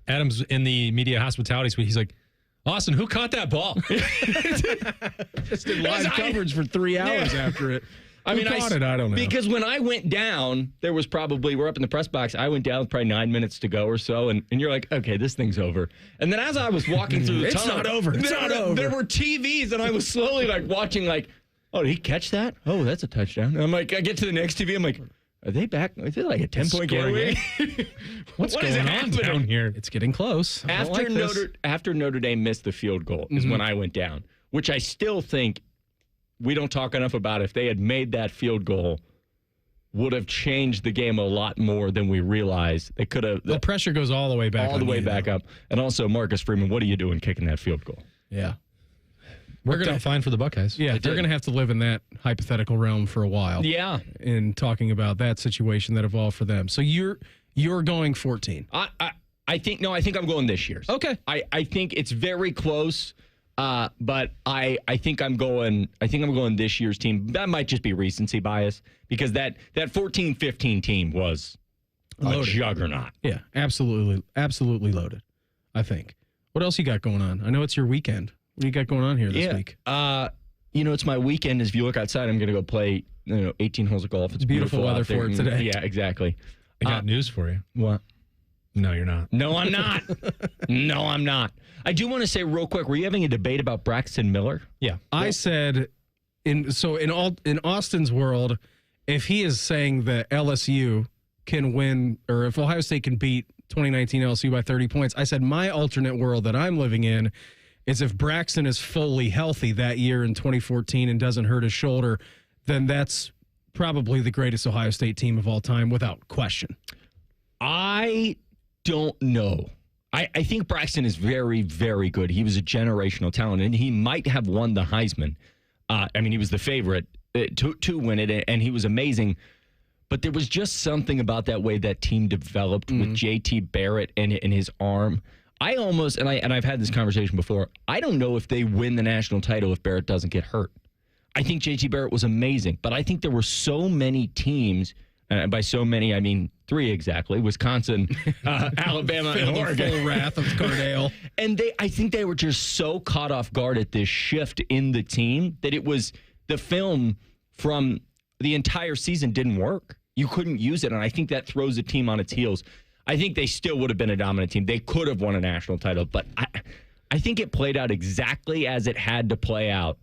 Adam's in the media hospitality suite. He's like, Austin, who caught that ball? Just did live coverage for 3 hours after it. Who caught it? I don't know. Because when I went down, there was probably, we're up in the press box, I went down with probably 9 minutes to go or so, and you're like, okay, this thing's over. And then as I was walking through the tunnel, not over. It's not over. There were TVs, and I was slowly like watching like, oh, did he catch that? Oh, that's a touchdown. And I'm like, I get to the next TV, I'm like, are they back? Is it like a 10-point getaway? What's What going is on happening? down here? It's getting close. After Notre Dame missed the field goal is when I went down, which I still think we don't talk enough about. If they had made that field goal, would have changed the game a lot more than we realized. They could have. The pressure goes all the way back. All the way back up. And also, Marcus Freeman, what are you doing kicking that field goal? Yeah. Worked out fine for the Buckeyes. Yeah, they're going to have to live in that hypothetical realm for a while. Yeah. In talking about that situation that evolved for them. So you're going 14. I think I'm going this year's. Okay. I think it's very close. But I think I'm going this year's team. That might just be recency bias because that 14-15 team was a juggernaut. Yeah, absolutely loaded, I think. What else you got going on? I know it's your weekend. What do you got going on here this week? It's my weekend. If you look outside, I'm going to go play 18 holes of golf. It's beautiful weather for it today. Yeah, exactly. I got news for you. What? No, you're not. No, I'm not. No, I'm not. I do want to say real quick, were you having a debate about Braxton Miller? Yeah. I said, in Austin's world, if he is saying that LSU can win, or if Ohio State can beat 2019 LSU by 30 points, I said my alternate world that I'm living in is if Braxton is fully healthy that year in 2014 and doesn't hurt his shoulder, then that's probably the greatest Ohio State team of all time without question. I don't know. I think Braxton is very, very good. He was a generational talent, and he might have won the Heisman. He was the favorite to win it, and he was amazing. But there was just something about that way that team developed with J.T. Barrett and his arm. I almost, and I've had this conversation before, I don't know if they win the national title if Barrett doesn't get hurt. I think J.T. Barrett was amazing, but I think there were so many teams, and by so many, I mean 3 exactly, Wisconsin, Alabama, and Oregon. Full wrath of Cardale. And I think they were just so caught off guard at this shift in the team that it was the film from the entire season didn't work. You couldn't use it, and I think that throws a team on its heels. I think they still would have been a dominant team. They could have won a national title, but I think it played out exactly as it had to play out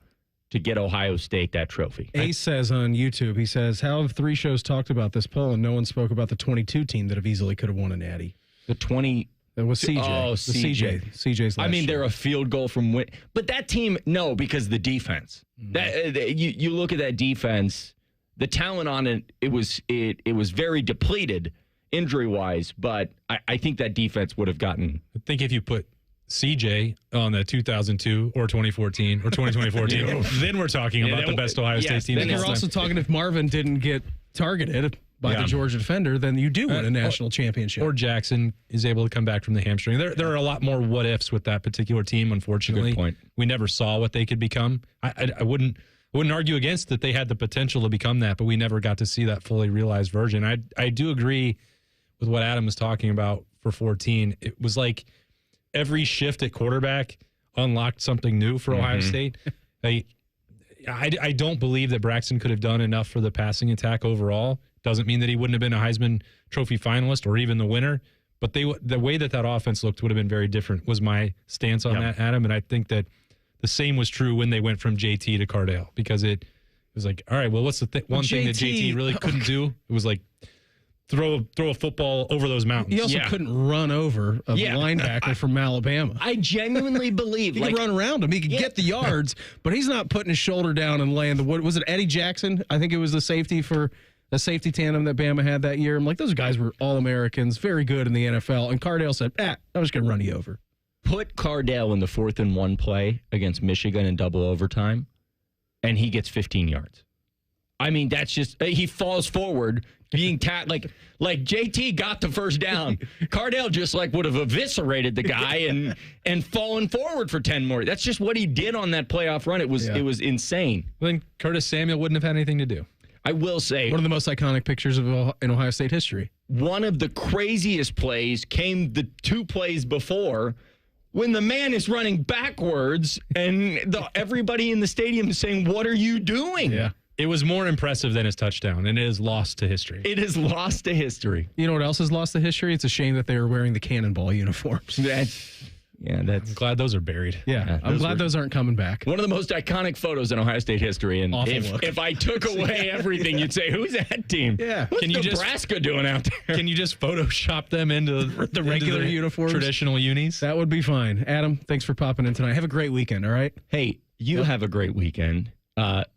to get Ohio State that trophy. Ace says on YouTube, he says, how have 3 shows talked about this poll and no one spoke about the 22 team that have easily could have won a natty? The 20... That was CJ. Oh, CJ. CJ's last they're a field goal from win. But that team, no, because the defense. You look at that defense, the talent on it, it was very depleted injury-wise, but I think that defense would have gotten... I think if you put CJ on the 2002 or 2014 or 2024 team, then we're talking about the best Ohio State team. Then you're also talking if Marvin didn't get targeted by the Georgia defender, then you do win a national championship. Or Jackson is able to come back from the hamstring. There are a lot more what-ifs with that particular team, unfortunately. Good point. We never saw what they could become. I wouldn't argue against that they had the potential to become that, but we never got to see that fully realized version. I do agree with what Adam was talking about for 14. It was like every shift at quarterback unlocked something new for Ohio State. I don't believe that Braxton could have done enough for the passing attack overall. Doesn't mean that he wouldn't have been a Heisman Trophy finalist or even the winner. But the way that offense looked would have been very different was my stance on that, Adam. And I think that the same was true when they went from JT to Cardale, because it was like, all right, well, what's the one thing that JT really couldn't do? It was like throw a football over those mountains. He also couldn't run over a linebacker from Alabama. I genuinely believe he could run around him. He could get the yards, but he's not putting his shoulder down and laying what was it, Eddie Jackson? I think it was the safety tandem that Bama had that year. I'm like, those guys were All-Americans, very good in the NFL. And Cardale said, I'm just going to run you over. Put Cardale in the 4th and 1 play against Michigan in double overtime, and he gets 15 yards. I mean, that's just, he falls forward, being like JT got the first down. Cardale just would have eviscerated the guy and fallen forward for 10 more. That's just what he did on that playoff run. It was insane. Then Curtis Samuel wouldn't have had anything to do. I will say one of the most iconic pictures in Ohio State history. One of the craziest plays came the 2 plays before when the man is running backwards and everybody in the stadium is saying, "What are you doing?" Yeah. It was more impressive than his touchdown, and it is lost to history. It is lost to history. You know what else is lost to history? It's a shame that they were wearing the Cannonball uniforms. I'm glad those are buried. Yeah, I'm glad those aren't coming back. One of the most iconic photos in Ohio State history. And Awful if I took away everything, you'd say, "Who's that team? Yeah. What's Nebraska doing out there?" Can you just Photoshop them into the regular uniforms? Traditional unis? That would be fine. Adam, thanks for popping in tonight. Have a great weekend, all right? Hey, you have a great weekend.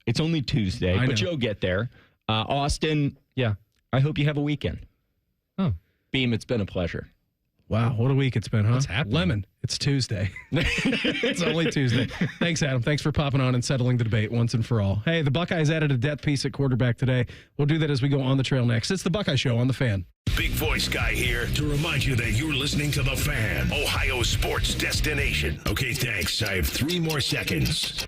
It's only Tuesday, but you'll get there. Austin, I hope you have a weekend. Oh. Beam, it's been a pleasure. Wow, what a week it's been, huh? What's happening? Lemon, it's Tuesday. It's only Tuesday. Thanks, Adam. Thanks for popping on and settling the debate once and for all. Hey, the Buckeyes added a depth piece at quarterback today. We'll do that as we go on the trail next. It's the Buckeye Show on The Fan. Big voice guy here to remind you that you're listening to The Fan, Ohio sports destination. Okay, thanks. I have 3 more seconds.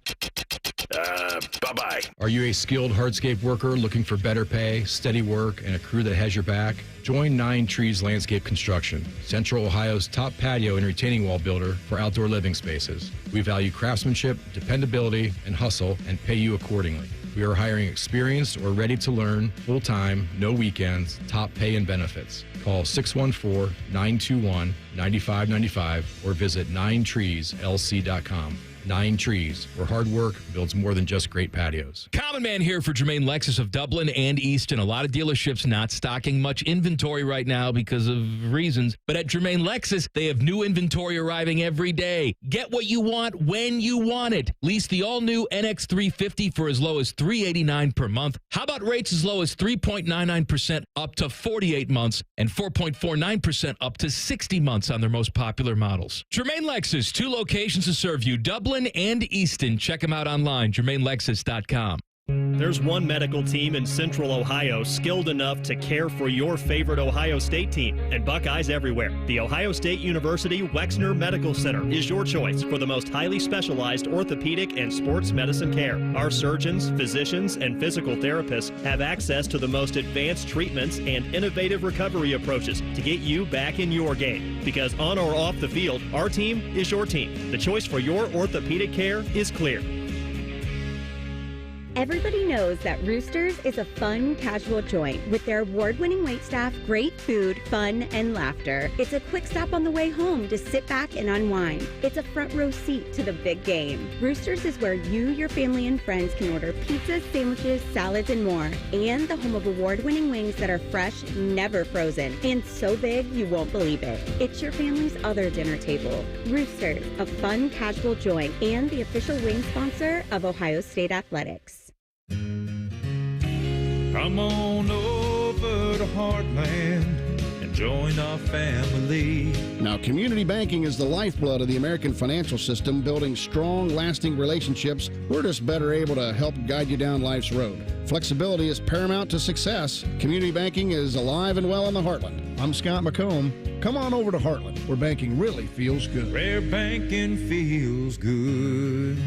Bye-bye. Are you a skilled hardscape worker looking for better pay, steady work, and a crew that has your back? Join 9 Trees Landscape Construction, Central Ohio's top patio and retaining wall builder for outdoor living spaces. We value craftsmanship, dependability, and hustle, and pay you accordingly. We are hiring experienced or ready to learn, full-time, no weekends, top pay and benefits. Call 614-921-9595 or visit 9treeslc.com. 9 Trees, where hard work builds more than just great patios. Common Man here for Jermaine Lexus of Dublin and Easton. A lot of dealerships not stocking much inventory right now because of reasons. But at Jermaine Lexus, they have new inventory arriving every day. Get what you want when you want it. Lease the all-new NX350 for as low as $389 per month. How about rates as low as 3.99% up to 48 months and 4.49% up to 60 months on their most popular models? Jermaine Lexus, 2 locations to serve you, Dublin and Easton. Check them out online, JermaineLexus.com. There's one medical team in Central Ohio skilled enough to care for your favorite Ohio State team, and Buckeyes everywhere. The Ohio State University Wexner Medical Center is your choice for the most highly specialized orthopedic and sports medicine care. Our surgeons, physicians, and physical therapists have access to the most advanced treatments and innovative recovery approaches to get you back in your game. Because on or off the field, our team is your team. The choice for your orthopedic care is clear. Everybody knows that Roosters is a fun, casual joint with their award-winning waitstaff, great food, fun, and laughter. It's a quick stop on the way home to sit back and unwind. It's a front row seat to the big game. Roosters is where you, your family, and friends can order pizzas, sandwiches, salads, and more. And the home of award-winning wings that are fresh, never frozen, and so big you won't believe it. It's your family's other dinner table. Roosters, a fun, casual joint, and the official wing sponsor of Ohio State Athletics. Come on over to Heartland and join our family. Now, community banking is the lifeblood of the American financial system, building strong, lasting relationships. We're just better able to help guide you down life's road. Flexibility is paramount to success. Community banking is alive and well in the Heartland. I'm Scott McComb. Come on over to Heartland, where banking really feels good. Where banking feels good.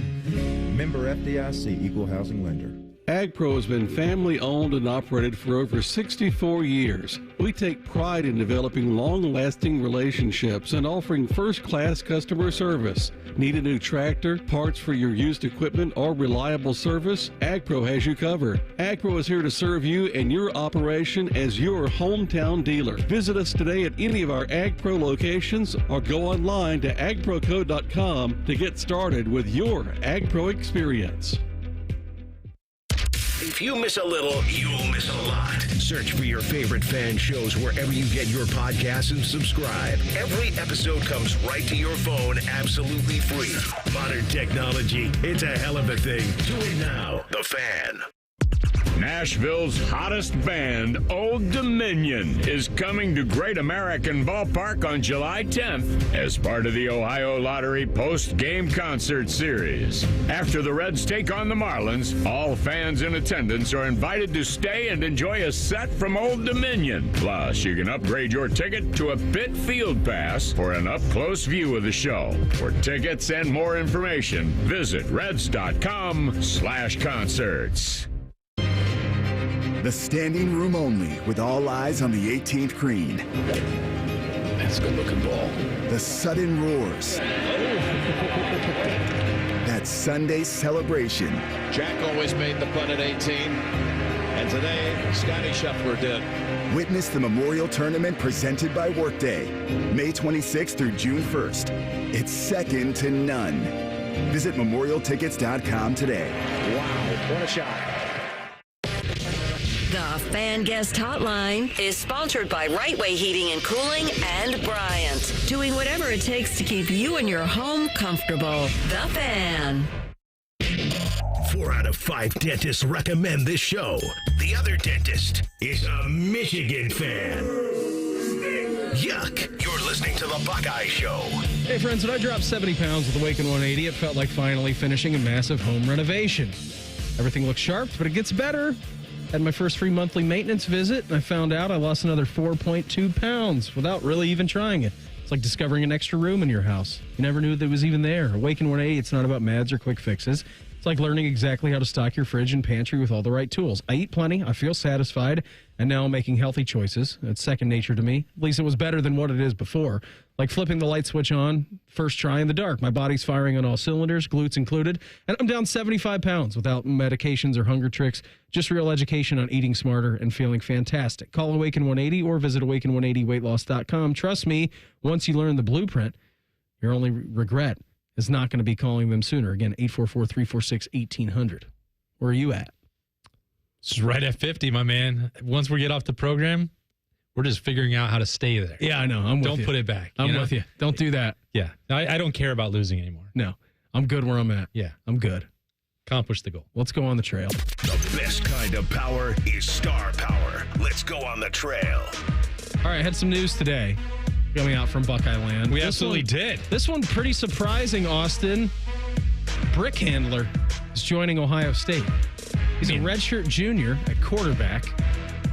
Member FDIC, Equal Housing Lender. AgPro has been family-owned and operated for over 64 years. We take pride in developing long-lasting relationships and offering first-class customer service. Need a new tractor, parts for your used equipment, or reliable service? AgPro has you covered. AgPro is here to serve you and your operation as your hometown dealer. Visit us today at any of our AgPro locations or go online to agproco.com to get started with your AgPro experience. If you miss a little, you'll miss a lot. Search for your favorite fan shows wherever you get your podcasts and subscribe. Every episode comes right to your phone absolutely free. Modern technology, it's a hell of a thing. Do it now. The Fan. Nashville's hottest band, Old Dominion, is coming to Great American Ballpark on July 10th as part of the Ohio Lottery post-game concert series. After the Reds take on the Marlins, all fans in attendance are invited to stay and enjoy a set from Old Dominion. Plus, you can upgrade your ticket to a pit field pass for an up-close view of the show. For tickets and more information, visit reds.com/concerts. The standing room only, with all eyes on the 18th green. That's a good-looking ball. The sudden roars. That Sunday celebration. Jack always made the putt at 18. And today, Scotty Scheffler did. Witness the Memorial Tournament presented by Workday. May 26th through June 1st. It's second to none. Visit memorialtickets.com today. Wow, what a shot. The Fan Guest Hotline is sponsored by Right Way Heating and Cooling and Bryant, doing whatever it takes to keep you and your home comfortable. The Fan. 4 out of 5 dentists recommend this show. The other dentist is a Michigan fan. Yuck. You're listening to The Buckeye Show. Hey, friends, when I dropped 70 pounds with Awaken 180, it felt like finally finishing a massive home renovation. Everything looks sharp, but it gets better. Had my first free monthly maintenance visit, and I found out I lost another 4.2 pounds without really even trying it. It's like discovering an extra room in your house. You never knew that it was even there. Awaken 180, it's not about mads or quick fixes. It's like learning exactly how to stock your fridge and pantry with all the right tools. I eat plenty, I feel satisfied, and now I'm making healthy choices. It's second nature to me. At least it was better than what it is before. Like flipping the light switch on, first try in the dark. My body's firing on all cylinders, glutes included, and I'm down 75 pounds without medications or hunger tricks. Just real education on eating smarter and feeling fantastic. Call Awaken 180 or visit awaken180weightloss.com. Trust me, once you learn the blueprint, your only regret is not going to be calling them sooner. Again, 844-346-1800. Where are you at? It's right at 50, my man. Once we get off the program, we're just figuring out how to stay there. Yeah, I know. I'm with you. Don't put it back. I'm with you. Don't do that. Yeah. I don't care about losing anymore. No. I'm good where I'm at. Yeah. I'm good. Accomplish the goal. Let's go on the trail. The best kind of power is star power. Let's go on the trail. All right, I had some news today coming out from Buckeye Land. We absolutely did. This one pretty surprising, Austin. Brick handler is joining Ohio State. He's a redshirt junior at quarterback.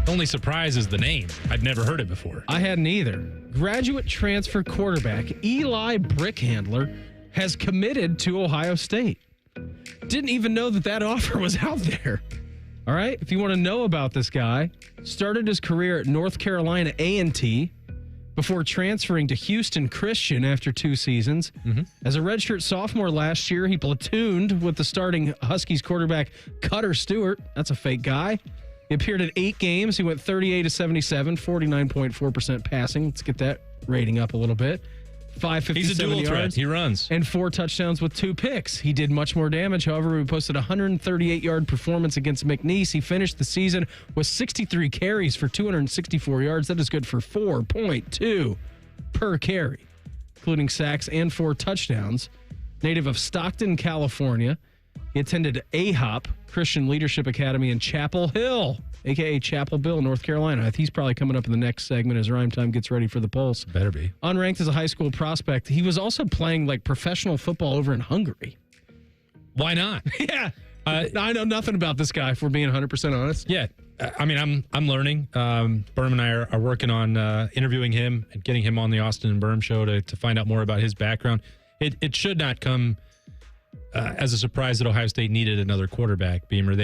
The only surprise is the name. I'd never heard it before. I hadn't either. Graduate transfer quarterback Eli Brickhandler has committed to Ohio State. Didn't even know that offer was out there. All right, if you want to know about this guy, started his career at North Carolina A&T before transferring to Houston Christian after 2 seasons. Mm-hmm. As a redshirt sophomore last year, he platooned with the starting Huskies quarterback Cutter Stewart. That's a fake guy. He appeared in 8 games. He went 38-77, 49.4% passing. Let's get that rating up a little bit. 557 He's a dual yards. threat. He runs. And 4 touchdowns with 2 picks. He did much more damage. However, he posted a 138-yard performance against McNeese. He finished the season with 63 carries for 264 yards. That is good for 4.2 per carry, including sacks and 4 touchdowns. Native of Stockton, California. He attended AHOP, Christian Leadership Academy in Chapel Hill, a.k.a. Chapel Bill, North Carolina. He's probably coming up in the next segment as Rhyme Time gets ready for the Pulse. Better be. Unranked as a high school prospect, he was also playing like professional football over in Hungary. Why not? Yeah. I know nothing about this guy, if we're being 100% honest. Yeah. I mean, I'm learning. Berm and I are working on interviewing him and getting him on the Austin and Berm show to find out more about his background. It should not come as a surprise that Ohio State needed another quarterback, Beamer.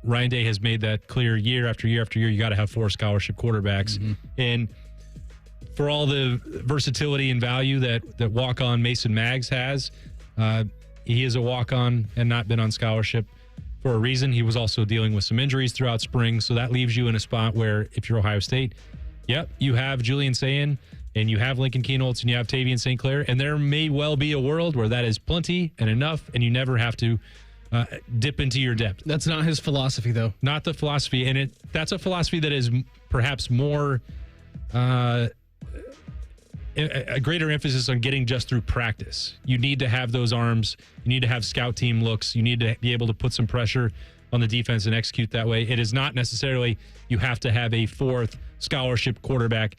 Ryan Day has made that clear year after year after year. You got to have 4 scholarship quarterbacks. Mm-hmm. And for all the versatility and value that walk-on Mason Maggs has, he is a walk-on and not been on scholarship for a reason. He was also dealing with some injuries throughout spring. So that leaves you in a spot where if you're Ohio State, yep, you have Julian Sayin and you have Lincoln Kienholz and you have Tavian St. Clair. And there may well be a world where that is plenty and enough and you never have to dip into your depth. That's not his philosophy, though. Not the philosophy. And that's a philosophy that is perhaps more a greater emphasis on getting just through practice. You need to have those arms. You need to have scout team looks. You need to be able to put some pressure on the defense and execute that way. It is not necessarily you have to have a 4th scholarship quarterback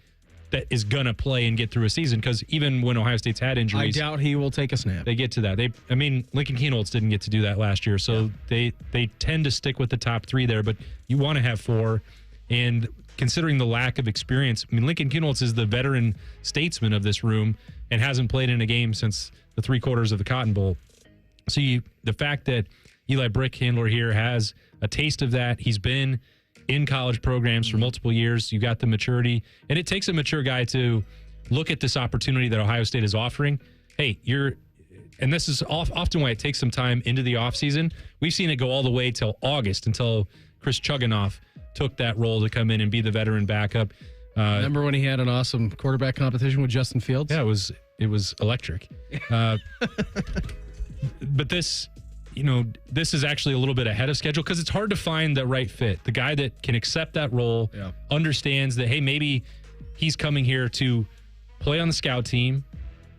that is going to play and get through a season, because even when Ohio State's had injuries, I doubt he will take a snap. They get to that. Lincoln Kienholz didn't get to do that last year, so they tend to stick with the top 3 there, but you want to have 4. And considering the lack of experience, Lincoln Kienholz is the veteran statesman of this room and hasn't played in a game since the 3/4 of the Cotton Bowl. So the fact that Eli Brickhandler here has a taste of that, he's been in college programs for multiple years. You got the maturity, and it takes a mature guy to look at this opportunity that Ohio State is offering. Hey, and this is often why it takes some time into the offseason. We've seen it go all the way till August until Chris Chuganoff took that role to come in and be the veteran backup. Remember when he had an awesome quarterback competition with Justin Fields? Yeah, it was electric. But this is actually a little bit ahead of schedule because it's hard to find the right fit. The guy that can accept that role, understands that, hey, maybe he's coming here to play on the scout team,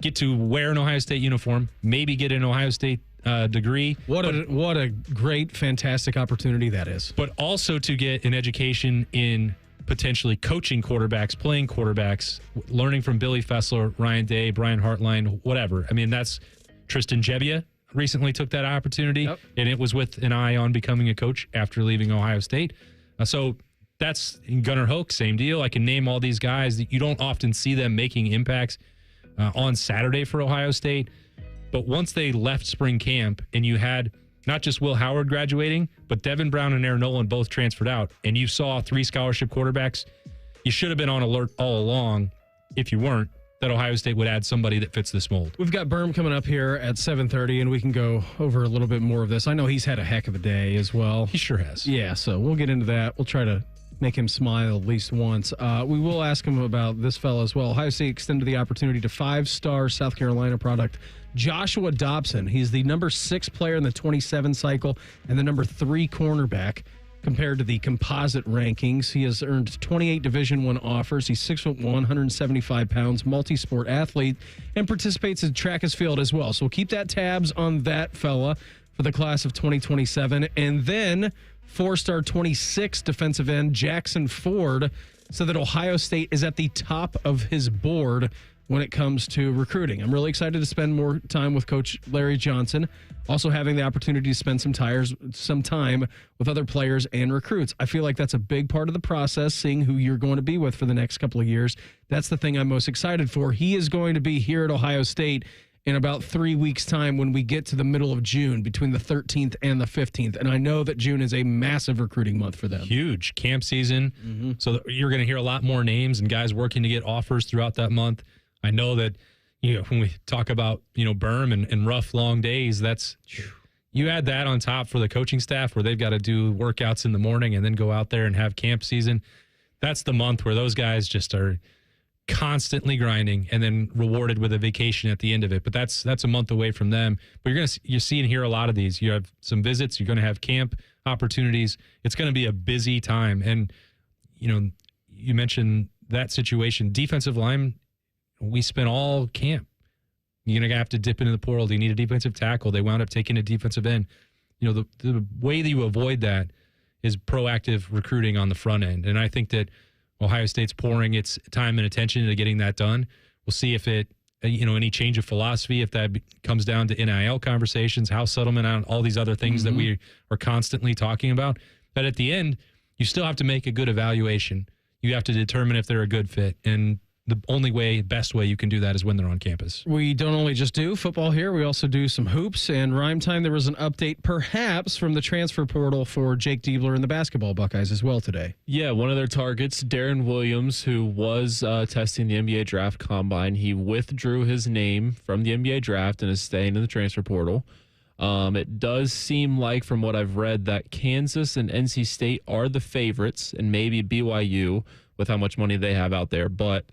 get to wear an Ohio State uniform, maybe get an Ohio State degree. What a great, fantastic opportunity that is. But also to get an education in potentially coaching quarterbacks, playing quarterbacks, learning from Billy Fessler, Ryan Day, Brian Hartline, whatever. I mean, that's Tristan Gebbia recently took that opportunity, and it was with an eye on becoming a coach after leaving Ohio State. So that's Gunnar Hoke, same deal. I can name all these guys that you don't often see them making impacts on Saturday for Ohio State. But once they left spring camp and you had not just Will Howard graduating, but Devin Brown and Aaron Nolan both transferred out, and you saw 3 scholarship quarterbacks, you should have been on alert all along, if you weren't, that Ohio State would add somebody that fits this mold. We've got Berm coming up here at 7:30, and we can go over a little bit more of this. I know he's had a heck of a day as well. He sure has. Yeah, so we'll get into that. We'll try to make him smile at least once. We will ask him about this fella as well. Ohio State extended the opportunity to 5-star South Carolina product Joshua Dobson. He's the number 6 player in the 27 cycle and the number 3 cornerback compared to the composite rankings. He has earned 28 Division I offers. He's 6'1", 175 pounds, multi-sport athlete, and participates in track and field as well. So we'll keep that tabs on that fella for the class of 2027. And then 4-star 26 defensive end Jackson Ford, so that Ohio State is at the top of his board when it comes to recruiting. I'm really excited to spend more time with Coach Larry Johnson, also having the opportunity to spend some time with other players and recruits. I feel like that's a big part of the process, seeing who you're going to be with for the next couple of years. That's the thing I'm most excited for. He is going to be here at Ohio State in about 3 weeks' time when we get to the middle of June, between the 13th and the 15th. And I know that June is a massive recruiting month for them. Huge camp season. So you're going to hear a lot more names and guys working to get offers throughout that month. I know that, when we talk about, Berm and rough, long days, you add that on top for the coaching staff where they've got to do workouts in the morning and then go out there and have camp season. That's the month where those guys just are constantly grinding and then rewarded with a vacation at the end of it. But that's a month away from them. But you're seeing here a lot of these. You have some visits. You're going to have camp opportunities. It's going to be a busy time. And, you mentioned that situation. Defensive line, we spent all camp. You're going to have to dip into the portal. Do you need a defensive tackle? They wound up taking a defensive end. The way that you avoid that is proactive recruiting on the front end. And I think that Ohio State's pouring its time and attention into getting that done. We'll see if it, any change of philosophy, if that comes down to NIL conversations, house settlement, and all these other things that we are constantly talking about. But at the end, you still have to make a good evaluation. You have to determine if they're a good fit. And the best way you can do that is when they're on campus. We don't only just do football here, we also do some hoops. And Rhyme Time, there was an update perhaps from the transfer portal for Jake Diebler and the basketball Buckeyes as well today. Yeah, one of their targets, Darren Williams, who was testing the NBA draft combine, he withdrew his name from the NBA draft and is staying in the transfer portal. It does seem like, from what I've read, that Kansas and NC State are the favorites, and maybe BYU with how much money they have out there. But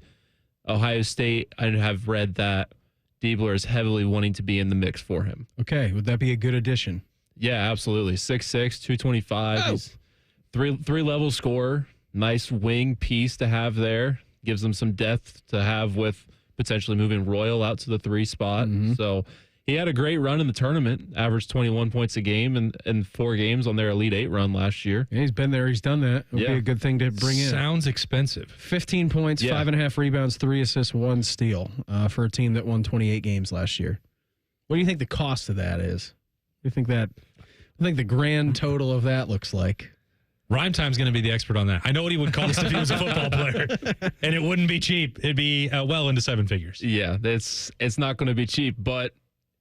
Ohio State, I have read that Diebler is heavily wanting to be in the mix for him. Okay, would that be a good addition? Yeah, absolutely. 6'6", 225. Oh. He's three-level scorer. Nice wing piece to have there. Gives them some depth to have with potentially moving Royal out to the 3 spot. So he had a great run in the tournament, averaged 21 points a game in 4 games on their Elite 8 run last year. Yeah, he's been there. He's done that. It would be a good thing to bring in. Sounds expensive. 15 points, 5.5 rebounds, 3 assists, 1 steal for a team that won 28 games last year. What do you think the cost of that is? What do you think the grand total of that looks like? Rhyme Time's going to be the expert on that. I know what he would cost if he was a football player, and it wouldn't be cheap. It'd be well into 7 figures. Yeah, it's not going to be cheap, but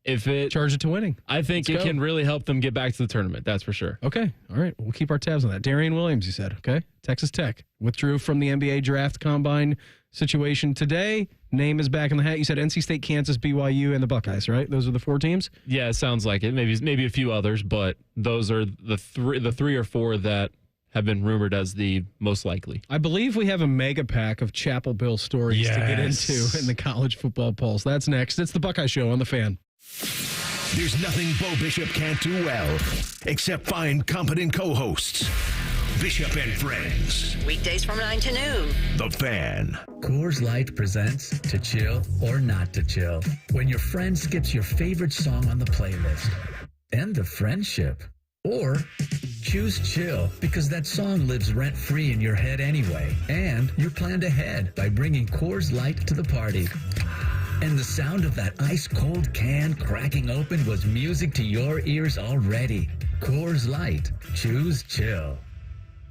Charge it to winning. I think Let's it go. can really help them get back to the tournament. That's for sure. Okay. All right. We'll keep our tabs on that. Darian Williams, you said. Okay. Texas Tech withdrew from the NBA draft combine situation today. Name is back in the hat. You said NC State, Kansas, BYU, and the Buckeyes, right? Those are the 4 teams? Yeah, it sounds like it. Maybe a few others, but those are the three or four that have been rumored as the most likely. I believe we have a mega pack of Chapel Bill stories to get into in the College Football Pulse. That's next. It's the Buckeye Show on The Fan. There's nothing Bo Bishop can't do well, except find competent co-hosts. Bishop and Friends. Weekdays from 9 to noon. The Fan. Coors Light presents To Chill or Not to Chill. When your friend skips your favorite song on the playlist. End the friendship. Or choose chill because that song lives rent-free in your head anyway. And you planned ahead by bringing Coors Light to the party. And the sound of that ice-cold can cracking open was music to your ears already. Coors Light. Choose chill.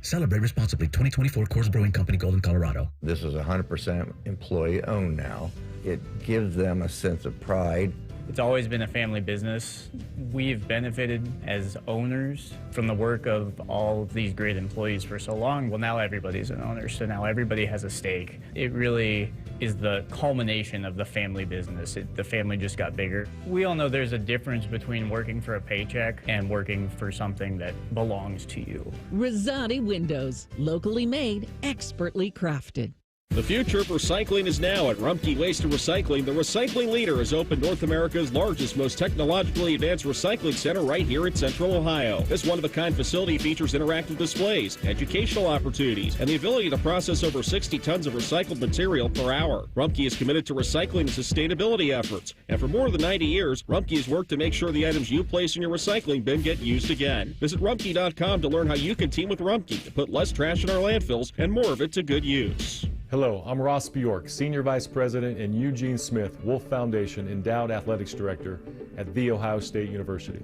Celebrate responsibly. 2024 Coors Brewing Company, Golden, Colorado. This is 100% employee-owned now. It gives them a sense of pride. It's always been a family business. We've benefited as owners from the work of all of these great employees for so long. Well, now everybody's an owner, so now everybody has a stake. It really is the culmination of the family business. The family just got bigger. We all know there's a difference between working for a paycheck and working for something that belongs to you. Rosati Windows, locally made, expertly crafted. The future of recycling is now at Rumpke Waste and Recycling. The recycling leader has opened North America's largest, most technologically advanced recycling center right here in Central Ohio. This one-of-a-kind facility features interactive displays, educational opportunities, and the ability to process over 60 tons of recycled material per hour. Rumpke is committed to recycling and sustainability efforts. And for more than 90 years, Rumpke has worked to make sure the items you place in your recycling bin get used again. Visit Rumpke.com to learn how you can team with Rumpke to put less trash in our landfills and more of it to good use. Hello, I'm Ross Bjork, Senior Vice President and Eugene Smith, Wolf Foundation Endowed Athletics Director at The Ohio State University.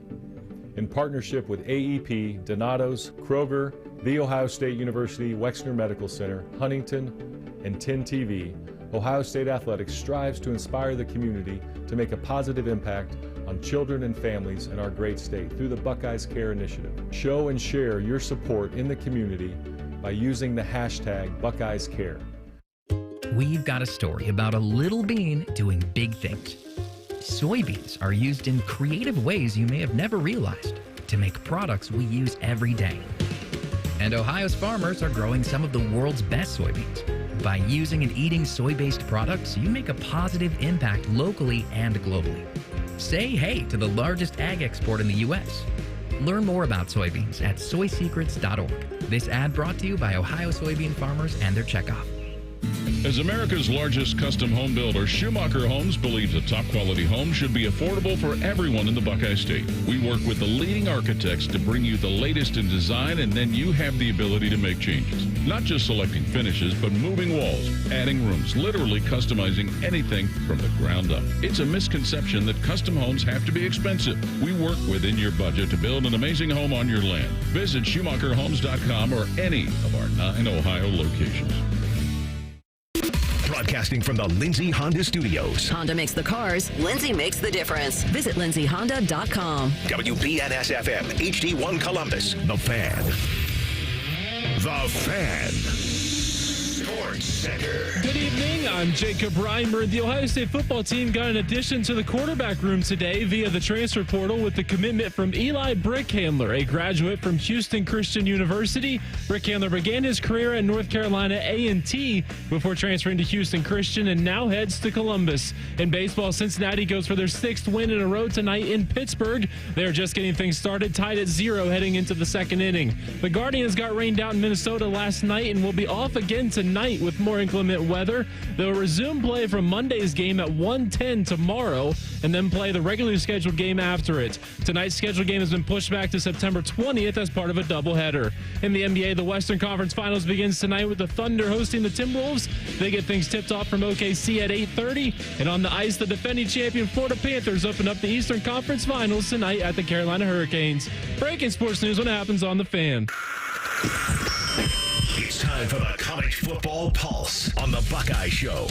In partnership with AEP, Donato's, Kroger, The Ohio State University, Wexner Medical Center, Huntington, and 10 TV, Ohio State Athletics strives to inspire the community to make a positive impact on children and families in our great state through the Buckeyes Care Initiative. Show and share your support in the community by using the hashtag Buckeyes Care. We've got a story about a little bean doing big things. Soybeans are used in creative ways you may have never realized to make products we use every day. And Ohio's farmers are growing some of the world's best soybeans. By using and eating soy-based products, you make a positive impact locally and globally. Say hey to the largest ag export in the U.S. Learn more about soybeans at soysecrets.org. This ad brought to you by Ohio soybean farmers and their checkoff. As America's largest custom home builder, Schumacher Homes believes a top-quality home should be affordable for everyone in the Buckeye State. We work with the leading architects to bring you the latest in design, and then you have the ability to make changes. Not just selecting finishes, but moving walls, adding rooms, literally customizing anything from the ground up. It's a misconception that custom homes have to be expensive. We work within your budget to build an amazing home on your land. Visit SchumacherHomes.com or any of our 9 Ohio locations. Broadcasting from the Lindsay Honda Studios. Honda makes the cars. Lindsay makes the difference. Visit lindsayhonda.com. WBNS-FM, HD1 Columbus. The Fan. The Fan. Sports Center. Good evening. I'm Jacob Reimer. The Ohio State football team got an addition to the quarterback room today via the transfer portal with the commitment from Eli Brickhandler, a graduate from Houston Christian University. Brickhandler began his career at North Carolina A&T before transferring to Houston Christian and now heads to Columbus. In baseball, Cincinnati goes for their 6th win in a row tonight in Pittsburgh. They're just getting things started, tied at 0 heading into the second inning. The Guardians got rained out in Minnesota last night and will be off again tonight with more inclement weather. They'll resume play from Monday's game at 1:10 tomorrow and then play the regularly scheduled game after it. Tonight's scheduled game has been pushed back to September 20th as part of a doubleheader. In the NBA, the Western Conference Finals begins tonight with the Thunder hosting the Timberwolves. They get things tipped off from OKC at 8:30. And on the ice, the defending champion Florida Panthers open up the Eastern Conference Finals tonight at the Carolina Hurricanes. Breaking sports news when it happens on The Fan. It's time for the College Football Pulse on the Buckeye Show.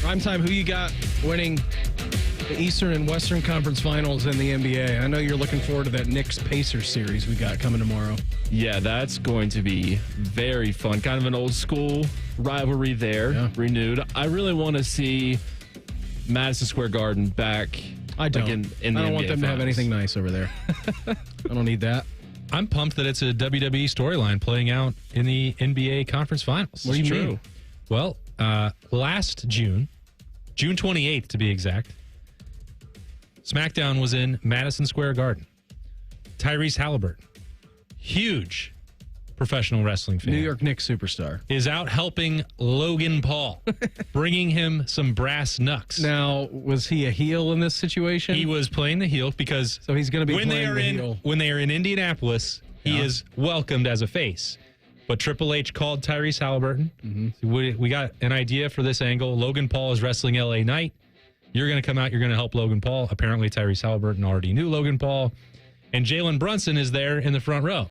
Prime time, who you got winning The Eastern and Western Conference Finals in the NBA. I know you're looking forward to that Knicks-Pacers series we got coming tomorrow. Yeah, that's going to be very fun. Kind of an old school rivalry there, renewed. I really want to see Madison Square Garden back. I don't. In the I don't NBA want them to have anything nice over there. I don't need that. I'm pumped that it's a WWE storyline playing out in the NBA Conference Finals. What do you mean? Well, last June 28th to be exact, SmackDown was in Madison Square Garden. Tyrese Halliburton, huge professional wrestling fan, New York Knicks superstar, is out helping Logan Paul, bringing him some brass knucks. Now, was he a heel in this situation? He was playing the heel because so he's going to be when playing the heel. When they are in Indianapolis, he is welcomed as a face. But Triple H called Tyrese Halliburton. So we got an idea for this angle. Logan Paul is wrestling LA Knight. You're going to come out. You're going to help Logan Paul. Apparently, Tyrese Halliburton already knew Logan Paul. And Jalen Brunson is there in the front row.